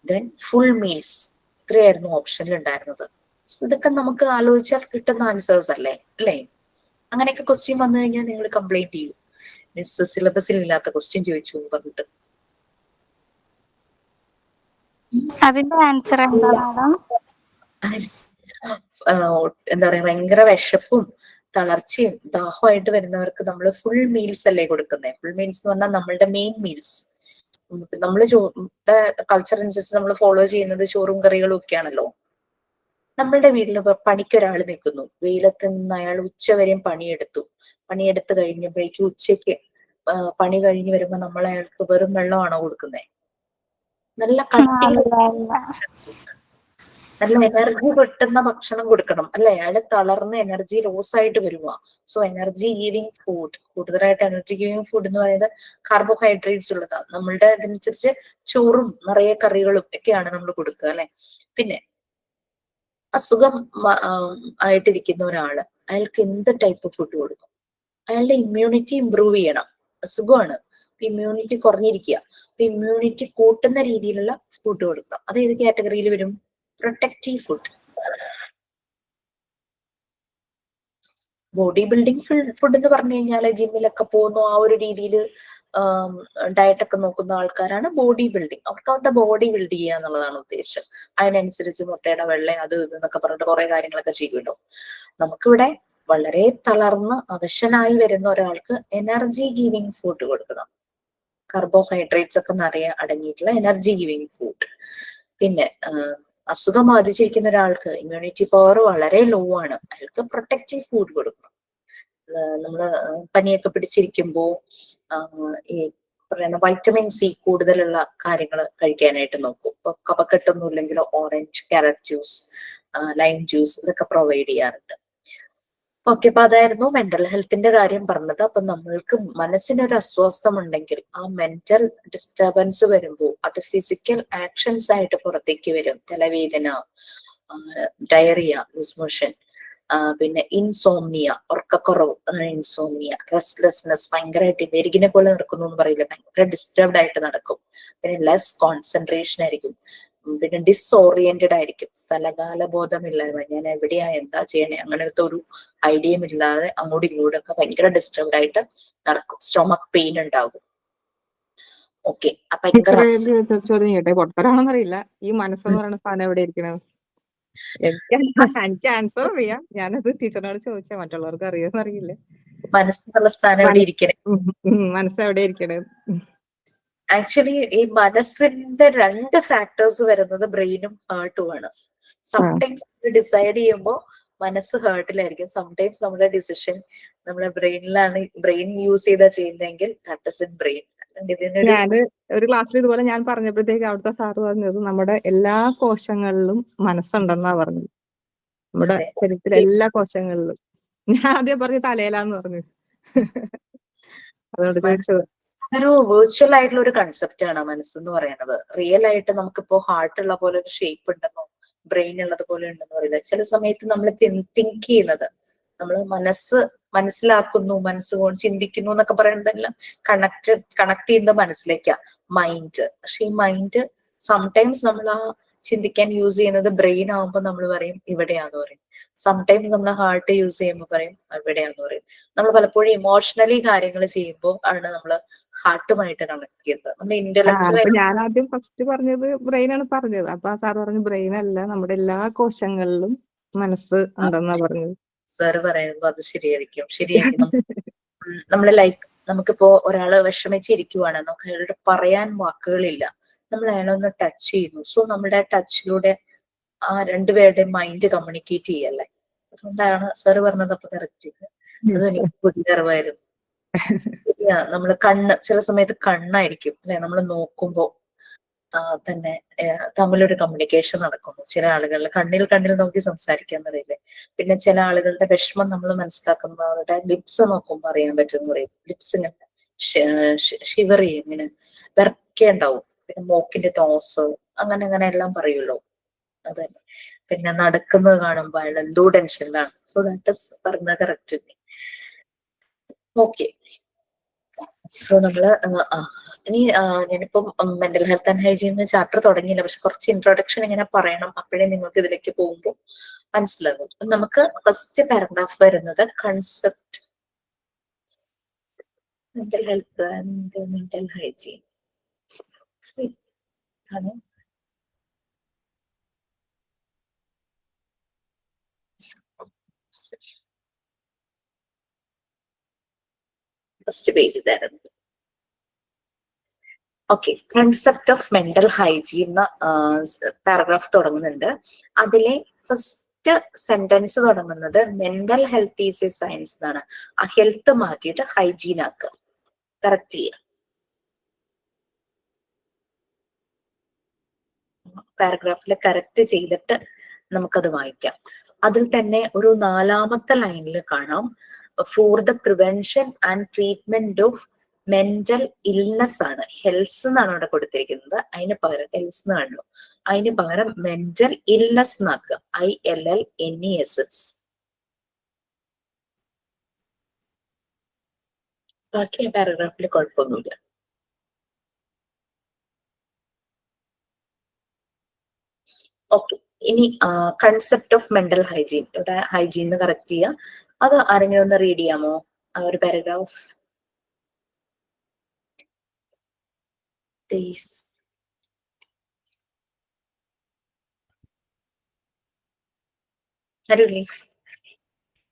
then full meals. ഇത്രയായിരുന്നു ഓപ്ഷനിൽ ഉണ്ടായിരുന്നത്. ഇതൊക്കെ നമുക്ക് ആലോചിച്ചാൽ കിട്ടുന്ന ആൻസേഴ്സ് അല്ലേ? അങ്ങനെയൊക്കെ ക്വസ്റ്റ്യൻ വന്നു കഴിഞ്ഞാൽ നിങ്ങൾ കംപ്ലൈന്റ് ചെയ്യും, മിസ് സിലബസിൽ ഇല്ലാത്ത ക്വസ്റ്റ്യൻ ചോദിച്ചു എന്ന് പറഞ്ഞിട്ട്. അതിന്റെ ആൻസർ എന്താ മാഡം? എന്താ പറയാ, ഭയങ്കര വിശപ്പും തളർച്ചയും ദാഹമായിട്ട് വരുന്നവർക്ക് നമ്മൾ ഫുൾ മീൽസ് അല്ലേ കൊടുക്കുന്നത്? ഫുൾ മീൽസ് എന്ന് പറഞ്ഞാൽ നമ്മളുടെ മെയിൻ മീൽസ്. നമ്മൾ കൾച്ചർ അനുസരിച്ച് നമ്മൾ ഫോളോ ചെയ്യുന്നത് ചോറും കറികളും ഒക്കെയാണല്ലോ. നമ്മളുടെ വീട്ടിൽ പണിക്കൊരാൾ നിൽക്കുന്നു, വെയിലത്ത് നിന്ന് അയാൾ ഉച്ചവരെയും പണിയെടുത്ത് കഴിഞ്ഞപ്പോഴേക്കും ഉച്ചയ്ക്ക് പണി കഴിഞ്ഞ് വരുമ്പോ നമ്മൾ അയാൾക്ക് വെറും വെള്ളമാണോ കൊടുക്കുന്നത്? നല്ല നല്ല എനർജി കിട്ടുന്ന ഭക്ഷണം കൊടുക്കണം അല്ലെ? അയാൾ തളർന്ന് എനർജി ലോസ് ആയിട്ട് വരുക. സോ എനർജി ഗിവിങ് ഫുഡ്, കൂടുതലായിട്ട് എനർജി ഗിവിങ് ഫുഡ് എന്ന് പറയുന്നത് കാർബോഹൈഡ്രേറ്റ്സ് ഉള്ളതാണ്. നമ്മളുടെ അതനുസരിച്ച് ചോറും നിറയെ കറികളും ഒക്കെയാണ് നമ്മൾ കൊടുക്കുക അല്ലെ. പിന്നെ അസുഖം ആയിട്ടിരിക്കുന്ന ഒരാള്, അയാൾക്ക് എന്ത് ടൈപ്പ് ഫുഡ് കൊടുക്കും? അയാളുടെ ഇമ്മ്യൂണിറ്റി ഇമ്പ്രൂവ് ചെയ്യണം. അസുഖമാണ്, ഇമ്മ്യൂണിറ്റി കുറഞ്ഞിരിക്കുക, ഇമ്മ്യൂണിറ്റി കൂട്ടുന്ന രീതിയിലുള്ള ഫുഡ് കൊടുക്കണം. അത് ഏത് കാറ്റഗറിയിൽ വരും? Protective food. Body building food എന്ന് പറഞ്ഞു കഴിഞ്ഞാൽ ജിമ്മിലൊക്കെ പോകുന്നു, ആ ഒരു രീതിയിൽ ഡയറ്റ് ഒക്കെ നോക്കുന്ന ആൾക്കാരാണ് ബോഡി ബിൽഡിംഗ്. അവർക്ക് അവരുടെ ബോഡി ബിൽഡ് ചെയ്യുക എന്നുള്ളതാണ് ഉദ്ദേശം. അതിനനുസരിച്ച് മുട്ടയുടെ വെള്ള അത് ഇതെന്നൊക്കെ പറഞ്ഞിട്ട് കുറെ കാര്യങ്ങളൊക്കെ ചെയ്യുമല്ലോ. നമുക്കിവിടെ വളരെ തളർന്ന് അവശനായി വരുന്ന ഒരാൾക്ക് എനർജി ഗിവിങ് ഫുഡ് കൊടുക്കണം. കാർബോഹൈഡ്രേറ്റ്സ് ഒക്കെ നിറയെ അടങ്ങിയിട്ടുള്ള എനർജി ഗിവിങ് ഫുഡ്. പിന്നെ അസുഖം ബാധിച്ചിരിക്കുന്ന ഒരാൾക്ക് ഇമ്മ്യൂണിറ്റി പവർ വളരെ ലോ ആണ്, അയാൾക്ക് പ്രൊട്ടക്റ്റീവ് ഫുഡ് കൊടുക്കണം. നമ്മള് പനിയൊക്കെ പിടിച്ചിരിക്കുമ്പോ ഈ പറയുന്ന വൈറ്റമിൻ സി കൂടുതലുള്ള കാര്യങ്ങൾ കഴിക്കാനായിട്ട് നോക്കും. ഇപ്പൊ കഫക്കെട്ടൊന്നും ഇല്ലെങ്കിൽ orange, carrot juice, lime juice ഇതൊക്കെ പ്രൊവൈഡ് ചെയ്യാറുണ്ട്. ഓക്കെ, അപ്പൊ അതായിരുന്നു മെന്റൽ ഹെൽത്തിന്റെ കാര്യം പറഞ്ഞത്. അപ്പൊ നമ്മൾക്ക് മനസ്സിനൊരു അസ്വസ്ഥം ഉണ്ടെങ്കിൽ ആ മെന്റൽ ഡിസ്റ്റർബൻസ് വരുമ്പോൾ അത് ഫിസിക്കൽ ആക്ഷൻസ് ആയിട്ട് പുറത്തേക്ക് വരും. തലവേദന, ഡയറിയ, ലൂസ് മോഷൻ, പിന്നെ ഇൻസോംനിയ, ഉറക്കക്കുറവ്, അതാണ് ഇൻസോംനിയ. റെസ്റ്റ്ലെസ്നെസ്, ഭയങ്കരമായിട്ട് വെരികിനെ പോലെ നടക്കുന്നു എന്ന് പറയില്ല, ഭയങ്കര ഡിസ്റ്റർബ്ഡ് ആയിട്ട് നടക്കും. പിന്നെ ലെസ് കോൺസെൻട്രേഷൻ ആയിരിക്കും. പിന്നെ ഡിസ്ഓറിയന്റഡ് ആയിരിക്കും, സ്ഥലകാല ബോധമില്ലായ്മ, ഞാൻ എവിടെയാ, എന്താ ചെയ്യണേ, അങ്ങനത്തെ ഒരു ഐഡിയയും ഇല്ലാതെ അങ്ങോട്ടും ഇങ്ങോട്ടും ഒക്കെ ഭയങ്കര ഡിസ്റ്റർബ്ഡ് ആയിട്ട് നടക്കും. സ്റ്റൊമക് പെയിൻ ഉണ്ടാകും. ഓക്കെ, ഭയങ്കര ചോദ്യം ചെയ്യട്ടെ, പൊട്ടത്തരാണെന്നറിയില്ല. ഈ മനസ്സെന്ന് പറയുന്ന സാധനം എവിടെ ഇരിക്കണത്? എനിക്ക് ആൻസർ അറിയാം, ഞാനത് ടീച്ചറിനോട് ചോദിച്ചാ, മറ്റുള്ളവർക്ക് അറിയാമെന്ന് അറിയില്ല. മനസ്സെന്നുള്ള സ്ഥാനം എവിടെ ഇരിക്കണേ? മനസ്സ് എവിടെ ഇരിക്കണേ? ആക്ച്വലി ഈ മനസ്സിന്റെ 2 ഫാക്ടേഴ്സ് വരുന്നത് ബ്രെയിനും ഹാർട്ടും ആണ്. സംടൈംസ് ഡിസൈഡ് ചെയ്യുമ്പോൾ മനസ്സ് ഹാർട്ടിലായിരിക്കും, സംടൈംസ് നമ്മുടെ ഡിസിഷൻ നമ്മുടെ ബ്രെയിനിലാണ്. ബ്രെയിൻ യൂസ് ചെയ്താ ചെയ്യുന്നതെങ്കിൽ ദാറ്റ് ഇസ് ഇൻ ബ്രെയിൻ. ഞാന് ഒരു ക്ലാസ്സിൽ ഇതുപോലെ ഞാൻ പറഞ്ഞപ്പോഴത്തേക്ക് അവിടുത്തെ സാറ് പറഞ്ഞത് നമ്മുടെ എല്ലാ കോശങ്ങളിലും മനസ്സുണ്ടെന്നാ പറഞ്ഞത്. നമ്മുടെ ശരീരത്തിലെ എല്ലാ കോശങ്ങളിലും. ഞാൻ ആദ്യം പറഞ്ഞു തലയിലാന്ന് പറഞ്ഞു. അതുകൊണ്ട് ചോദിച്ചത്. ഒരു വെർച്വൽ ആയിട്ടുള്ള ഒരു കൺസെപ്റ്റ് ആണ് മനസ്സെന്ന് പറയുന്നത്. റിയൽ ആയിട്ട് നമുക്കിപ്പോ ഹാർട്ട് ഉള്ള പോലെ ഒരു ഷേപ്പ് ഉണ്ടെന്നോ ബ്രെയിൻ ഉള്ളത് പോലെ ഉണ്ടെന്നോ അറിയില്ല. ചില സമയത്ത് നമ്മൾ തിങ്ക് ചെയ്യുന്നത്, നമ്മൾ മനസ്സിലാക്കുന്നു, മനസ്സുകൊണ്ട് ചിന്തിക്കുന്നു എന്നൊക്കെ പറയുന്നതെല്ലാം കണക്ട് ചെയ്യുന്നത് മനസ്സിലേക്കാ, മൈൻഡ്. പക്ഷെ ഈ മൈൻഡ് സംടൈംസ് നമ്മൾ ആ ചിന്തിക്കാൻ യൂസ് ചെയ്യുന്നത് ബ്രെയിൻ ആകുമ്പോൾ നമ്മൾ പറയും ഇവിടെയാന്ന് പറയും. സംടൈംസ് നമ്മൾ ഹാർട്ട് യൂസ് ചെയ്യുമ്പോൾ പറയും ഇവിടെയാന്ന് പറയും. നമ്മൾ പലപ്പോഴും ഇമോഷണലി കാര്യങ്ങൾ ചെയ്യുമ്പോൾ ആണ് നമ്മൾ ഹാർട്ടുമായിട്ട് കണക്ട് ചെയ്യുന്നത്. നമ്മൾ ഇന്റലക്ച്വൽ. ഞാൻ ആദ്യം ഫസ്റ്റ് പറഞ്ഞത് ബ്രെയിൻ ആണ് പറഞ്ഞത്. അപ്പൊ ആ സാർ പറഞ്ഞു ബ്രെയിൻ അല്ല, നമ്മുടെ എല്ലാ കോശങ്ങളിലും മനസ്സ് ഉണ്ടെന്നാ പറഞ്ഞത്. സാറ് പറയുമ്പോ അത് ശരിയായിരിക്കും. നമ്മള് ലൈക്ക് നമുക്കിപ്പോ ഒരാള് വിഷമിച്ചിരിക്കുവാണ്, നമുക്ക് അയാളോട് പറയാൻ വാക്കുകളില്ല, നമ്മൾ അയാളൊന്ന് ടച്ച് ചെയ്യുന്നു. സോ നമ്മുടെ ടച്ചിലൂടെ ആ രണ്ടുപേരുടെയും മൈൻഡ് കമ്മ്യൂണിക്കേറ്റ് ചെയ്യല്ലേ. അതുകൊണ്ടാണ് സാറ് പറഞ്ഞത്. അപ്പൊ കറക്റ്റ്. അതും എനിക്ക് പുതിയ അറിവായിരുന്നു. നമ്മള് ചില സമയത്ത് കണ്ണായിരിക്കും അല്ലെ, നമ്മൾ നോക്കുമ്പോ തന്നെ തമ്മിലൊരു കമ്മ്യൂണിക്കേഷൻ നടക്കുന്നു. ചില ആളുകളിൽ കണ്ണിൽ നോക്കി സംസാരിക്കാൻ അറിയില്ലേ. പിന്നെ ചില ആളുകളുടെ വിഷമം നമ്മൾ മനസ്സിലാക്കുന്നവരുടെ ലിപ്സ് നോക്കുമ്പോൾ അറിയാൻ പറ്റുമെന്ന് പറയും. ലിപ്സ് ഇങ്ങനെ ഷിവർ ചെയ്യും, ഇങ്ങനെ വിറക്കെ ഉണ്ടാവും. പിന്നെ മൂക്കിന്റെ ടോസ്, അങ്ങനെ എല്ലാം പറയുമല്ലോ. അതന്നെ. പിന്നെ നടക്കുന്നത് കാണുമ്പോൾ അയാൾ എന്തോ ടെൻഷനിലാണ്. സോ ദാറ്റ് ഇസ് പറഞ്ഞത് കറക്റ്റ്. ഓക്കെ, സോ നമ്മള് ഇനി ഞാനിപ്പം mental health and hygiene chapter തുടങ്ങിയില്ല, പക്ഷെ കുറച്ച് ഇൻട്രൊഡക്ഷൻ ഇങ്ങനെ പറയണം, അപ്പോഴേ നിങ്ങൾക്ക് ഇതിലേക്ക് പോകുമ്പോൾ മനസ്സിലാകും. നമുക്ക് ഫസ്റ്റ് പാരഗ്രാഫ് വരുന്നത് concept mental health and mental hygiene ആണ്. ഫസ്റ്റ് പേജ് തരുന്നത്. Okay, concept of mental hygiene എന്ന പാരഗ്രാഫ് തുടങ്ങുന്നുണ്ട്. അതിലെ ഫസ്റ്റ് സെന്റൻസ് തുടങ്ങുന്നത് mental health is A science എന്നാണ്. ആ ഹെൽത്ത് മാറ്റിയിട്ട് ഹൈജീൻ ആക്കുക, കറക്റ്റ് ചെയ്യുക. പാരഗ്രാഫിൽ കറക്റ്റ് ചെയ്തിട്ട് നമുക്കത് വായിക്കാം. അതിൽ തന്നെ ഒരു 4ാമത്തെ ലൈനിൽ കാണാം, for the prevention and treatment of mental illness ആണ്. ഹെൽത്ത് എന്നാണ് അവിടെ കൊടുത്തിരിക്കുന്നത്, അതിന് പകരം ഹെൽത്ത് എന്ന് കാണുള്ളൂ, അതിന് പകരം മെന്റൽ ഇൽനെസ് എന്നാക്കുക, ILLNESS. ബാക്കി ആ പാരഗ്രാഫിൽ കുഴപ്പമൊന്നുമില്ല. ഓക്കെ, ഇനി കൺസെപ്റ്റ് ഓഫ് മെന്റൽ ഹൈജീൻ, ഇവിടെ ഹൈജീൻ കറക്റ്റ് ചെയ്യുക. അത് ആരെങ്കിലും ഒന്ന് റീഡ് ചെയ്യാമോ ആ ഒരു പാരഗ്രാഫ് പ്ലീസ്? അറിയില്ലേ?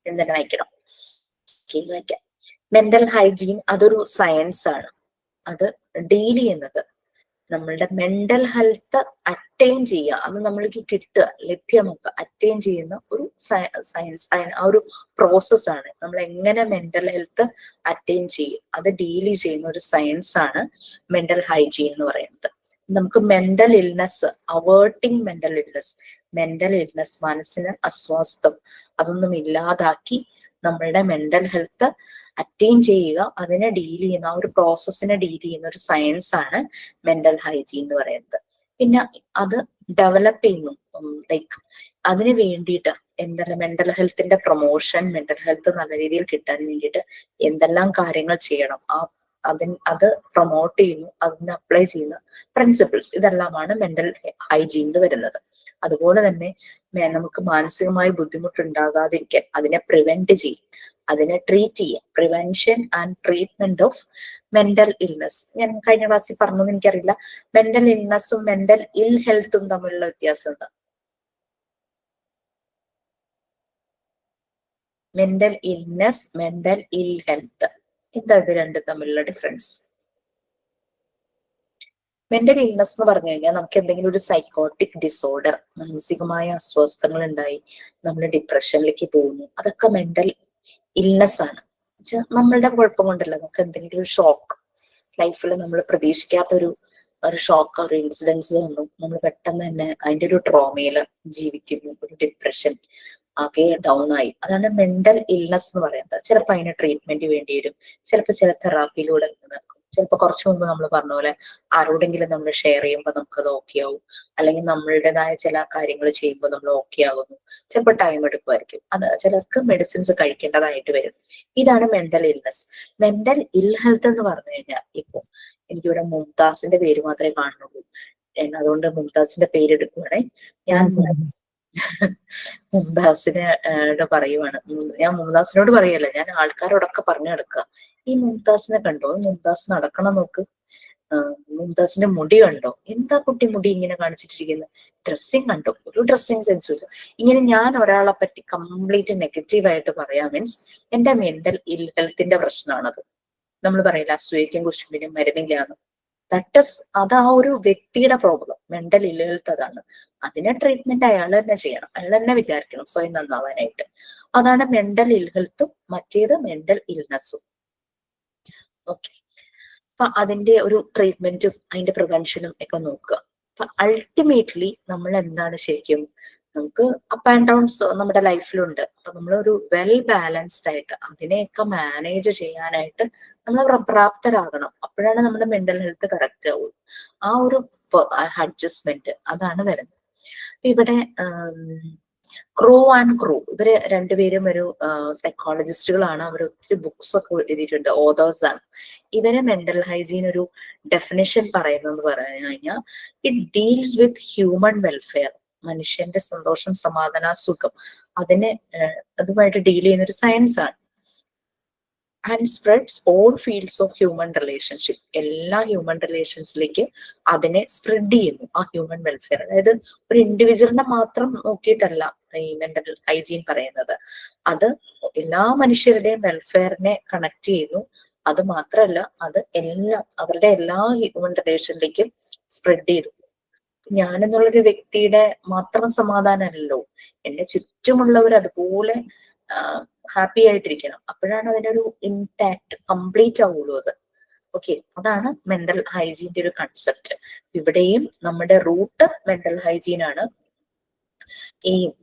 എന്തിനാ വായിക്കണം? വായിക്കാം. മെന്റൽ ഹൈജീൻ അതൊരു സയൻസ് ആണ്. അത് ഡീൽ ചെയ്യുന്നത് നമ്മളുടെ മെന്റൽ ഹെൽത്ത് അറ്റൈൻ ചെയ്യുക, അത് നമ്മൾക്ക് കിട്ടുക, ലഭ്യമാക്കുക, അറ്റൈൻ ചെയ്യുന്ന ഒരു സയൻസ്, ആ ഒരു പ്രോസസ്സാണ്. നമ്മൾ എങ്ങനെ മെന്റൽ ഹെൽത്ത് അറ്റൈൻ ചെയ്യും, അത് ഡീൽ ചെയ്യുന്ന ഒരു സയൻസ് ആണ് മെന്റൽ ഹൈജീൻ എന്ന് പറയുന്നത്. നമുക്ക് മെന്റൽ ഇൽനെസ്, അവേർട്ടിങ് മെന്റൽ ഇൽനെസ് മനസ്സിന് അസ്വാസ്ഥം, അതൊന്നും ഇല്ലാതാക്കി നമ്മളുടെ മെന്റൽ ഹെൽത്ത് അറ്റൈൻ ചെയ്യുക, അതിനെ ഡീൽ ചെയ്യുന്ന ആ ഒരു പ്രോസസ്സിനെ ഡീൽ ചെയ്യുന്ന ഒരു സയൻസ് ആണ് മെന്റൽ ഹൈജീൻ എന്ന് പറയുന്നത്. പിന്നെ അത് ഡെവലപ്പ് ചെയ്യുന്നു, ലൈക്ക് അതിന് വേണ്ടിയിട്ട് എന്തെല്ലാം മെന്റൽ ഹെൽത്തിന്റെ പ്രൊമോഷൻ, മെന്റൽ ഹെൽത്ത് നല്ല രീതിയിൽ കിട്ടാൻ വേണ്ടിയിട്ട് എന്തെല്ലാം കാര്യങ്ങൾ ചെയ്യണം, അത് പ്രൊമോട്ട് ചെയ്യുന്നു, അതിന് അപ്ലൈ ചെയ്യുന്ന പ്രിൻസിപ്പിൾസ്, ഇതെല്ലാമാണ് മെന്റൽ ഹൈജീനിൽ വരുന്നത്. അതുപോലെ തന്നെ നമുക്ക് മാനസികമായി ബുദ്ധിമുട്ടുണ്ടാകാതിരിക്കാൻ അതിനെ പ്രിവെന്റ് ചെയ്യും, അതിനെ ട്രീറ്റ് ചെയ്യാം. Prevention and treatment of mental illness. ഞാൻ കഴിഞ്ഞ ക്ലാസ്സിൽ പറഞ്ഞത് എനിക്കറിയില്ല, മെന്റൽ ഇൽനെസ്സും മെന്റൽ ഇൽ ഹെൽത്തും തമ്മിലുള്ള വ്യത്യാസം എന്താ? മെന്റൽ ഇൽനെസ്, മെന്റൽ ഇൽ ഹെൽത്ത്, എന്താ ഇത് രണ്ടും തമ്മിലുള്ള ഡിഫറൻസ്? മെന്റൽ ഇൽനെസ് എന്ന് പറഞ്ഞു കഴിഞ്ഞാൽ നമുക്ക് എന്തെങ്കിലും ഒരു സൈക്കോട്ടിക് ഡിസോർഡർ, മാനസികമായ അസ്വസ്ഥങ്ങൾ ഉണ്ടായി നമ്മൾ ഡിപ്രഷനിലേക്ക് പോകുന്നു, അതൊക്കെ മെന്റൽ ഇൽനെസ് ആണ്. നമ്മളുടെ കുഴപ്പം കൊണ്ടല്ല, നമുക്ക് എന്തെങ്കിലും ഒരു ഷോക്ക് ലൈഫിൽ നമ്മൾ പ്രതീക്ഷിക്കാത്ത ഒരു ഷോക്ക്, ഒരു ഇൻസിഡൻസ് വന്നു, നമ്മൾ പെട്ടെന്ന് തന്നെ അതിന്റെ ഒരു ട്രോമയിൽ ജീവിക്കുന്നു, ഒരു ഡിപ്രഷൻ ആകെ ഡൗൺ ആയി, അതാണ് മെന്റൽ ഇൽനെസ് എന്ന് പറയുന്നത്. ചിലപ്പോൾ അതിന് ട്രീറ്റ്മെന്റ് വേണ്ടി വരും, ചിലപ്പോൾ ചില തെറാപ്പിയിലൂടെ നടക്കും, ചിലപ്പോൾ കുറച്ചു മുമ്പ് നമ്മൾ പറഞ്ഞ പോലെ ആരോടെങ്കിലും നമ്മൾ ഷെയർ ചെയ്യുമ്പോൾ നമുക്കത് ഓക്കെ ആവും, അല്ലെങ്കിൽ നമ്മളുടേതായ ചില കാര്യങ്ങൾ ചെയ്യുമ്പോൾ നമ്മൾ ഓക്കെ ആകുന്നു, ചിലപ്പോൾ ടൈം എടുക്കുമായിരിക്കും, അത് ചിലർക്ക് മെഡിസിൻസ് കഴിക്കേണ്ടതായിട്ട് വരും. ഇതാണ് മെന്റൽ ഇൽനെസ്. മെന്റൽ ഇൽ ഹെൽത്ത് എന്ന് പറഞ്ഞു കഴിഞ്ഞാൽ, ഇപ്പൊ എനിക്കിവിടെ മുംതാസിന്റെ പേര് മാത്രമേ കാണുന്നുള്ളൂ, അതുകൊണ്ട് മുംതാസിന്റെ പേര് എടുക്കുവാണേ. ഞാൻ മുംതാസിനോട് പറയുവാണ്, ഞാൻ മുംതാസിനോട് പറയല്ല, ഞാൻ ആൾക്കാരോടൊക്കെ പറഞ്ഞു നടക്കുക, ഈ മുംതാസിനെ കണ്ടോ, മുംതാസ് നടക്കണം നോക്ക്, മുംതാസിന്റെ മുടി കണ്ടോ, എന്താ കുട്ടി മുടി ഇങ്ങനെ കാണിച്ചിട്ടിരിക്കുന്നത്, ഡ്രസ്സിങ് കണ്ടോ, ഒരു ഡ്രസ്സിങ് സെൻസും ഇല്ല. ഇങ്ങനെ ഞാൻ ഒരാളെ പറ്റി കംപ്ലീറ്റ് നെഗറ്റീവായിട്ട് പറയാം മീൻസ് എന്റെ മെന്റൽ ഇൽ ഹെൽത്തിന്റെ പ്രശ്നമാണത്. നമ്മൾ പറയില്ല അസൂയക്കും കുശുമ്പിനും മരുന്നില്ലാന്ന്, അത് ആ ഒരു വ്യക്തിയുടെ പ്രോബ്ലം. മെന്റൽ ഇൽ ഹെൽത്ത് അതാണ്, അതിനെ ട്രീറ്റ്മെന്റ് അയാൾ തന്നെ ചെയ്യണം, അയാൾ തന്നെ വിചാരിക്കണം സ്വയം നന്നാവാനായിട്ട്. അതാണ് മെന്റൽ ഇൽ ഹെൽത്തും മറ്റേത് മെന്റൽ ഇൽനെസ്സും. ഓക്കെ, അപ്പൊ അതിന്റെ ഒരു ട്രീറ്റ്മെന്റും അതിന്റെ പ്രിവെൻഷനും ഒക്കെ നോക്കുക. അപ്പൊ അൾട്ടിമേറ്റ്ലി നമ്മൾ എന്താണ് ശരിക്കും, നമുക്ക് അപ്പ് ആൻഡ് ഡൗൺസ് നമ്മുടെ ലൈഫിലുണ്ട്. അപ്പൊ നമ്മളൊരു വെൽ ബാലൻസ്ഡ് ആയിട്ട് അതിനെയൊക്കെ മാനേജ് ചെയ്യാനായിട്ട് നമ്മൾ പ്രാപ്തരാകണം. അപ്പോഴാണ് നമ്മുടെ മെന്റൽ ഹെൽത്ത് കറക്റ്റ് ആവുള്ളൂ. ആ ഒരു അഡ്ജസ്റ്റ്മെന്റ് അതാണ് വരുന്നത്. ഇവിടെ ക്രൂ ആൻഡ് ക്രൂ, ഇവര് രണ്ടുപേരും ഒരു സൈക്കോളജിസ്റ്റുകളാണ്, അവർ ഒത്തിരി ബുക്സ് ഒക്കെ എഴുതിയിട്ടുണ്ട്, ഓതേഴ്സ് ആണ്. ഇവരെ മെന്റൽ ഹൈജീൻ ഒരു ഡെഫിനിഷൻ പറയുന്നത് പറഞ്ഞു കഴിഞ്ഞാൽ, it deals with human welfare, മനുഷ്യന്റെ സന്തോഷം, സമാധാന, സുഖം, അതുമായിട്ട് ഡീൽ ചെയ്യുന്ന ഒരു സയൻസ് ആണ്. And spreads all fields of human relationship, എല്ലാ ഹ്യൂമൻ റിലേഷൻസിലേക്ക് അതിനെ സ്പ്രെഡ് ചെയ്യുന്നു, ആ ഹ്യൂമൻ വെൽഫെയർ. അതായത് ഒരു ഇൻഡിവിജ്വലിനെ മാത്രം നോക്കിയിട്ടല്ല ഈ മെന്റൽ ഹൈജീൻ പറയുന്നത്, അത് എല്ലാ മനുഷ്യരുടെയും വെൽഫെയറിനെ കണക്ട് ചെയ്യുന്നു. അത് മാത്രമല്ല, അത് അവരുടെ എല്ലാ ഹ്യൂമൻ റിലേഷനിലേക്കും സ്പ്രെഡ് ചെയ്തു. ഞാനെന്നുള്ളൊരു വ്യക്തിയുടെ മാത്രം സമാധാനമല്ലല്ലോ, എന്റെ ചുറ്റുമുള്ളവർ അതുപോലെ ഹാപ്പി ആയിട്ടിരിക്കണം, അപ്പോഴാണ് അതിനൊരു ഇൻടാക്ട് കംപ്ലീറ്റ് ആവുള്ളൂ അത്. ഓക്കെ, അതാണ് മെന്റൽ ഹൈജീന്റെ ഒരു കൺസെപ്റ്റ്. ഇവിടെയും നമ്മുടെ റൂട്ട് മെന്റൽ ഹൈജീൻ ആണ്.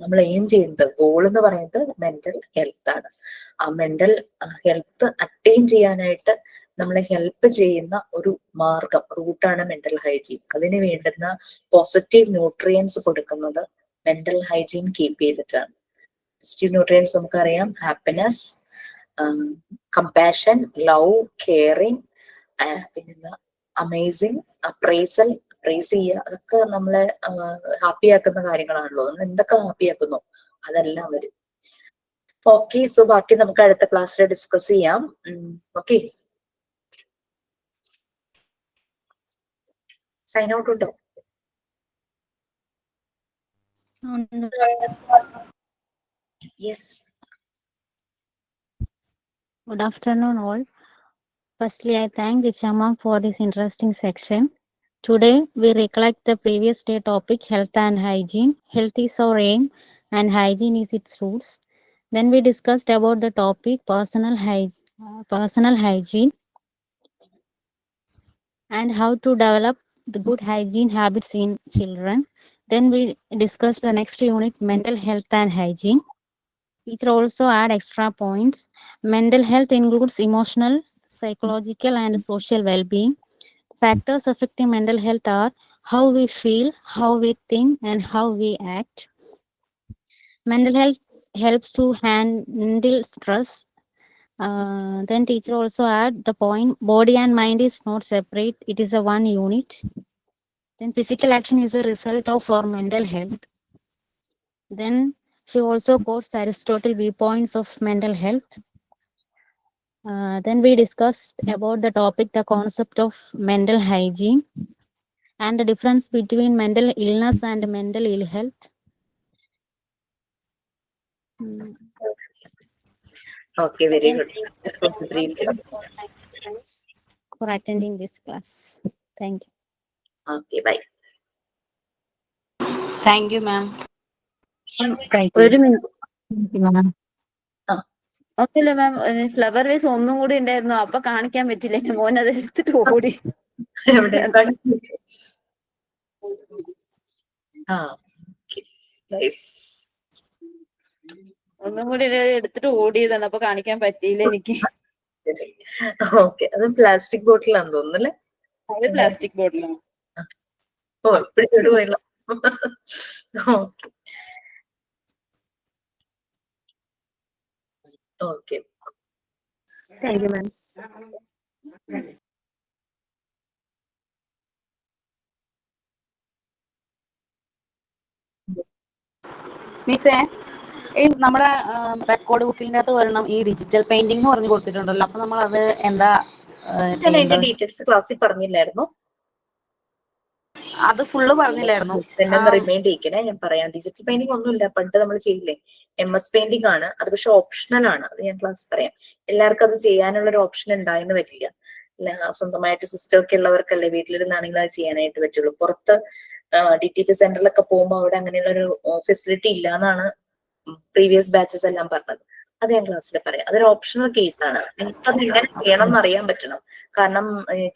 നമ്മൾ എയിം ചെയ്യുന്നത്, ഗോൾ എന്ന് പറയുന്നത് മെന്റൽ ഹെൽത്ത് ആണ്. ആ മെന്റൽ ഹെൽത്ത് അറ്റൈൻ ചെയ്യാനായിട്ട് നമ്മളെ ഹെൽപ്പ് ചെയ്യുന്ന ഒരു മാർഗം, റൂട്ടാണ് മെന്റൽ ഹൈജീൻ. അതിന് വേണ്ടുന്ന പോസിറ്റീവ് ന്യൂട്രിയൻസ് കൊടുക്കുന്നത് മെന്റൽ ഹൈജീൻ കീപ്പ് ചെയ്തിട്ടാണ്. പോസിറ്റീവ് ന്യൂട്രിയൻസ് നമുക്കറിയാം, ഹാപ്പിനെസ്, കമ്പാഷൻ, ലവ്, കെയറിങ്, പിന്നെന്താ അമേസിങ്, അപ്രൈസൽ, പ്രൈസ് ചെയ്യുക, അതൊക്കെ നമ്മളെ ഹാപ്പി ആക്കുന്ന കാര്യങ്ങളാണല്ലോ. നമ്മൾ എന്തൊക്കെ ഹാപ്പി ആക്കുന്നോ അതെല്ലാം വരും. ഓക്കെ, സോ ബാക്കി നമുക്ക് അടുത്ത ക്ലാസ്സിൽ ഡിസ്കസ് ചെയ്യാം. ഓക്കെ, സൈൻ ഔട്ട് ഉണ്ടോ? Yes. Good afternoon, all. Firstly, I thank Dishama for this interesting section. Today, we recollect the previous day topic, health and hygiene. Health is our aim, and hygiene is its roots. Then we discussed about the topic personal hygiene and how to develop the good hygiene habits in children. Then we discussed the next unit, mental health and hygiene. Teacher also add extra points. Mental health includes emotional, psychological, and social well-being. Factors affecting mental health are how we feel, how we think, and how we act. Mental health helps to handle stress. Then teacher also add the point, body and mind is not separate, it is a one unit. Then physical action is a result of our mental health. Then she also quotes Aristotle viewpoints of mental health. Then we discussed about the topic, the concept of mental hygiene and the difference between mental illness and mental ill health. Okay, very Then good. That's for the brief. thanks for attending this class. Thank you. Okay, bye. Thank you, ma'am. Thank ഒരു you. Minute ആ. ഒന്നുമില്ല മാം, flower vase ഒന്നും കൂടി ഉണ്ടായിരുന്നു, അപ്പൊ കാണിക്കാൻ പറ്റില്ല. എന്റെ മോൻ അത് എടുത്തിട്ട് ഓടി. എവിടെ? ആ, നൈസ്. ഒന്നും കൂടി എടുത്തിട്ട് ഓടിയതാണ്, അപ്പൊ കാണിക്കാൻ പറ്റിയില്ല എനിക്ക്. ഓക്കെ, അത് പ്ലാസ്റ്റിക് ബോട്ടിലാന്ന് തോന്നുന്നല്ലേ? അത് പ്ലാസ്റ്റിക് ബോട്ടിലാണ്. ഓ, പിടിച്ചോട്ട് പോയല്ലോ. Okay okay. Thank you ma'am. മിസ്സേ, ഈ നമ്മുടെ റെക്കോർഡ് ബുക്കിന്റെ അകത്ത് വരണം ഈ ഡിജിറ്റൽ പെയിന്റിംഗ് എന്ന് പറഞ്ഞു കൊടുത്തിട്ടുണ്ടല്ലോ. അപ്പൊ നമ്മൾ അത് എന്താ ഞാൻ അതിന്റെ ചെയ്യേണ്ടത്? ഡീറ്റെയിൽസ് ക്ലാസ്സിൽ പറഞ്ഞില്ലായിരുന്നു. അത് ഫുള്ള് പറഞ്ഞില്ലായിരുന്നു. തന്നെ ഒന്ന് റിമൈൻഡ് ചെയ്യിക്കണേ, ഞാൻ പറയാം. ഡിജിറ്റൽ പെയിന്റിംഗ് ഒന്നുമില്ല, പണ്ട് നമ്മൾ ചെയ്യില്ലേ, MS പെയിന്റിംഗ് ആണ്. അത് പക്ഷെ ഓപ്ഷണൽ ആണ്. അത് ഞാൻ ക്ലാസ് പറയാം. എല്ലാവർക്കും അത് ചെയ്യാനുള്ള ഒരു ഓപ്ഷൻ ഉണ്ടായെന്ന് വരില്ല. സ്വന്തമായിട്ട് സിസ്റ്റം ഒക്കെ ഉള്ളവർക്കല്ലേ വീട്ടിലിരുന്നാണെങ്കിൽ അത് ചെയ്യാനായിട്ട് പറ്റുള്ളൂ. പുറത്ത് DTP സെന്ററിലൊക്കെ പോകുമ്പോൾ അവിടെ അങ്ങനെയുള്ള ഒരു ഫെസിലിറ്റി ഇല്ല എന്നാണ് പ്രീവിയസ് ബാച്ചസ് എല്ലാം പറഞ്ഞത്. അത് ഞാൻ ക്ലാസ്സിൽ പറയാം. അതൊരു ഓപ്ഷണൽ കേസാണ്. നിങ്ങൾക്ക് അത് എങ്ങനെ ചെയ്യണം എന്ന് അറിയാൻ പറ്റണം. കാരണം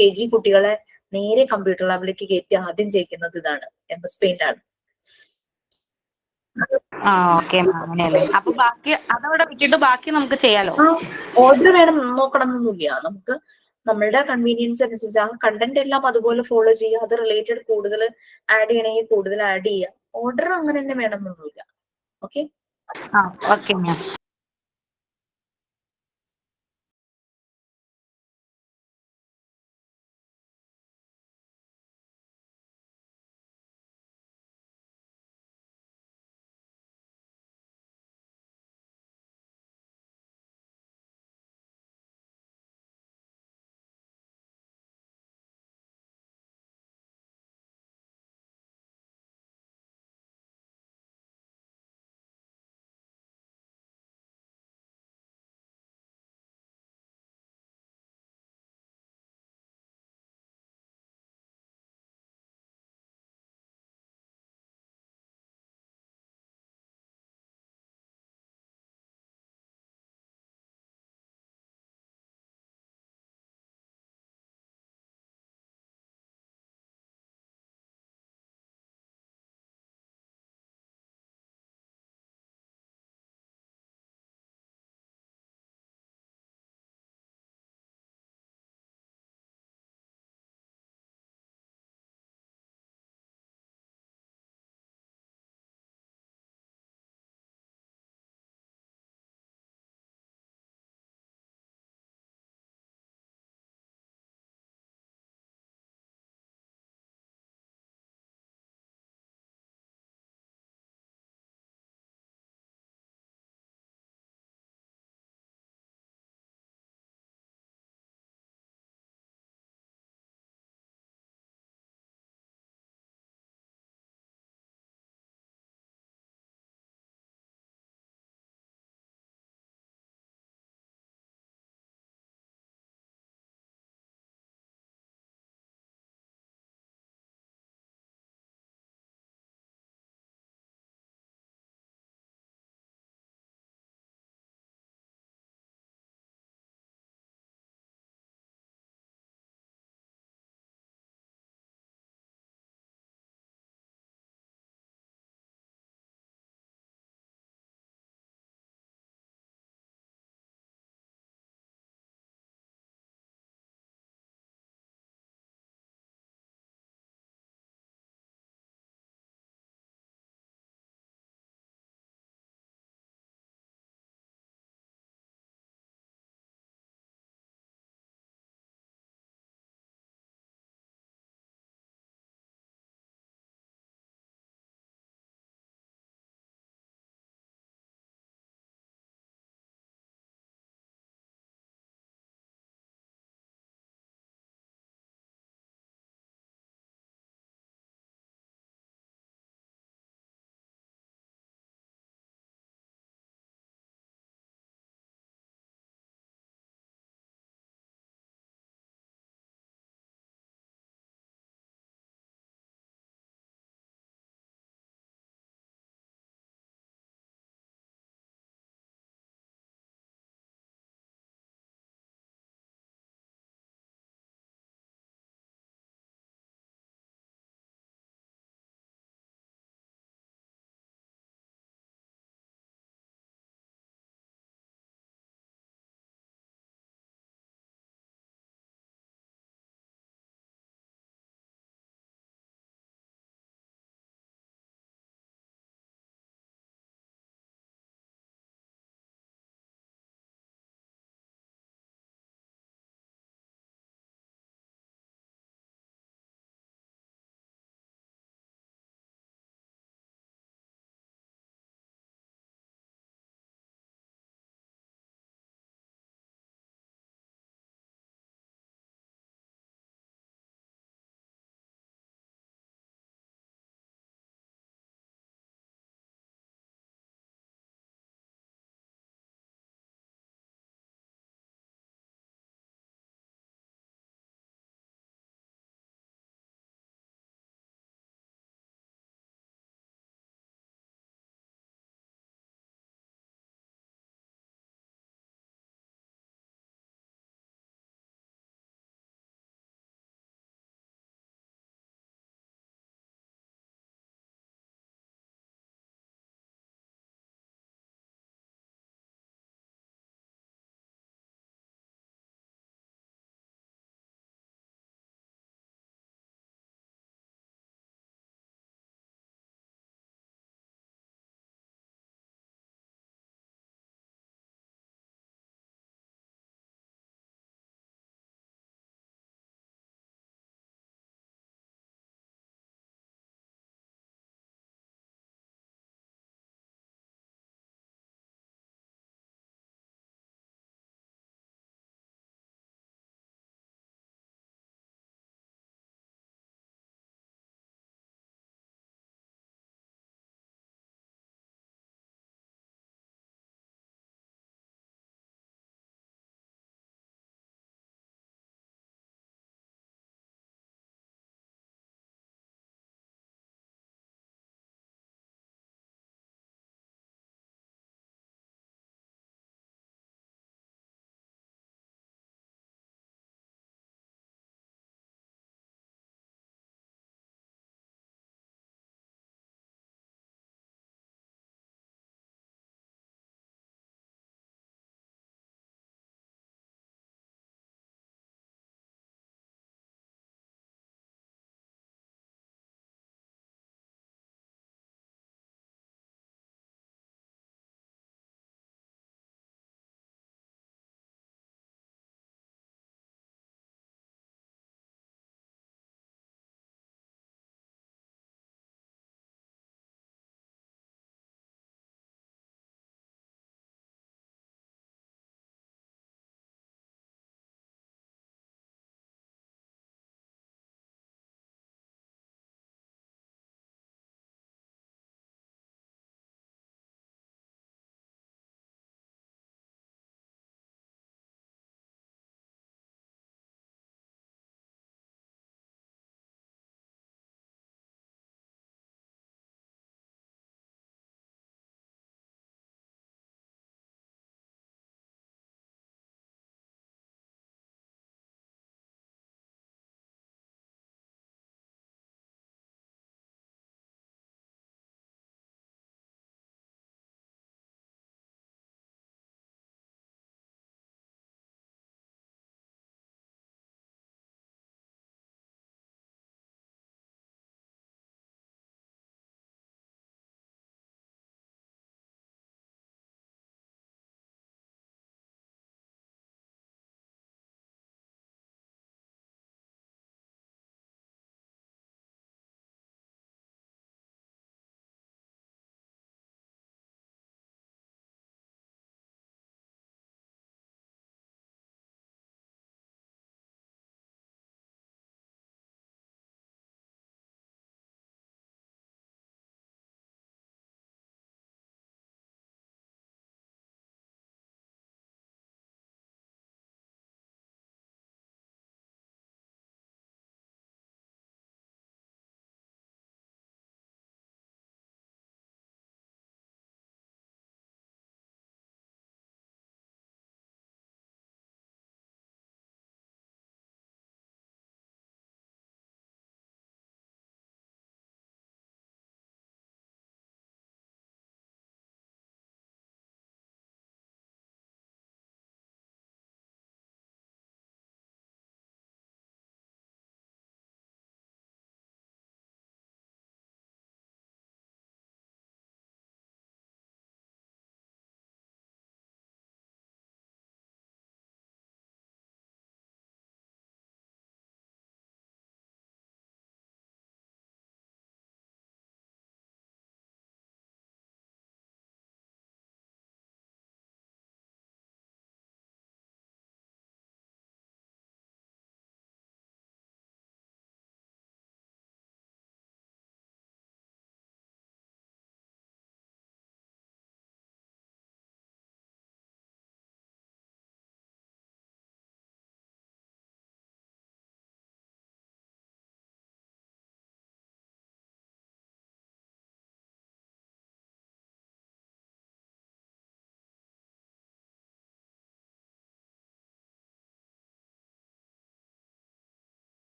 KG കുട്ടികളെ നേരെ കമ്പ്യൂട്ടർ ലാബിലേക്ക് കയറ്റി ആദ്യം ചെയ്യിക്കുന്നത് ഇതാണ്, MS പെയിന്റ് ആണ്. ഓക്കെ, അങ്ങനെയല്ലേ. അപ്പൊ ബാക്കി അതവിടെ വിട്ടിട്ട് ബാക്കി നമുക്ക് ചെയ്യാലോ. ഓർഡർ വേണം നോക്കണം എന്നൊന്നുമില്ല. നമുക്ക് നമ്മളുടെ കൺവീനിയൻസ് അനുസരിച്ച് ആ കണ്ടന്റ് എല്ലാം അതുപോലെ ഫോളോ ചെയ്യുക. അത് റിലേറ്റഡ് കൂടുതൽ ആഡ് ചെയ്യണമെങ്കിൽ കൂടുതൽ ആഡ് ചെയ്യുക. ഓർഡർ അങ്ങനെ തന്നെ വേണമെന്നൊന്നുമില്ല. Okay okay ma'am.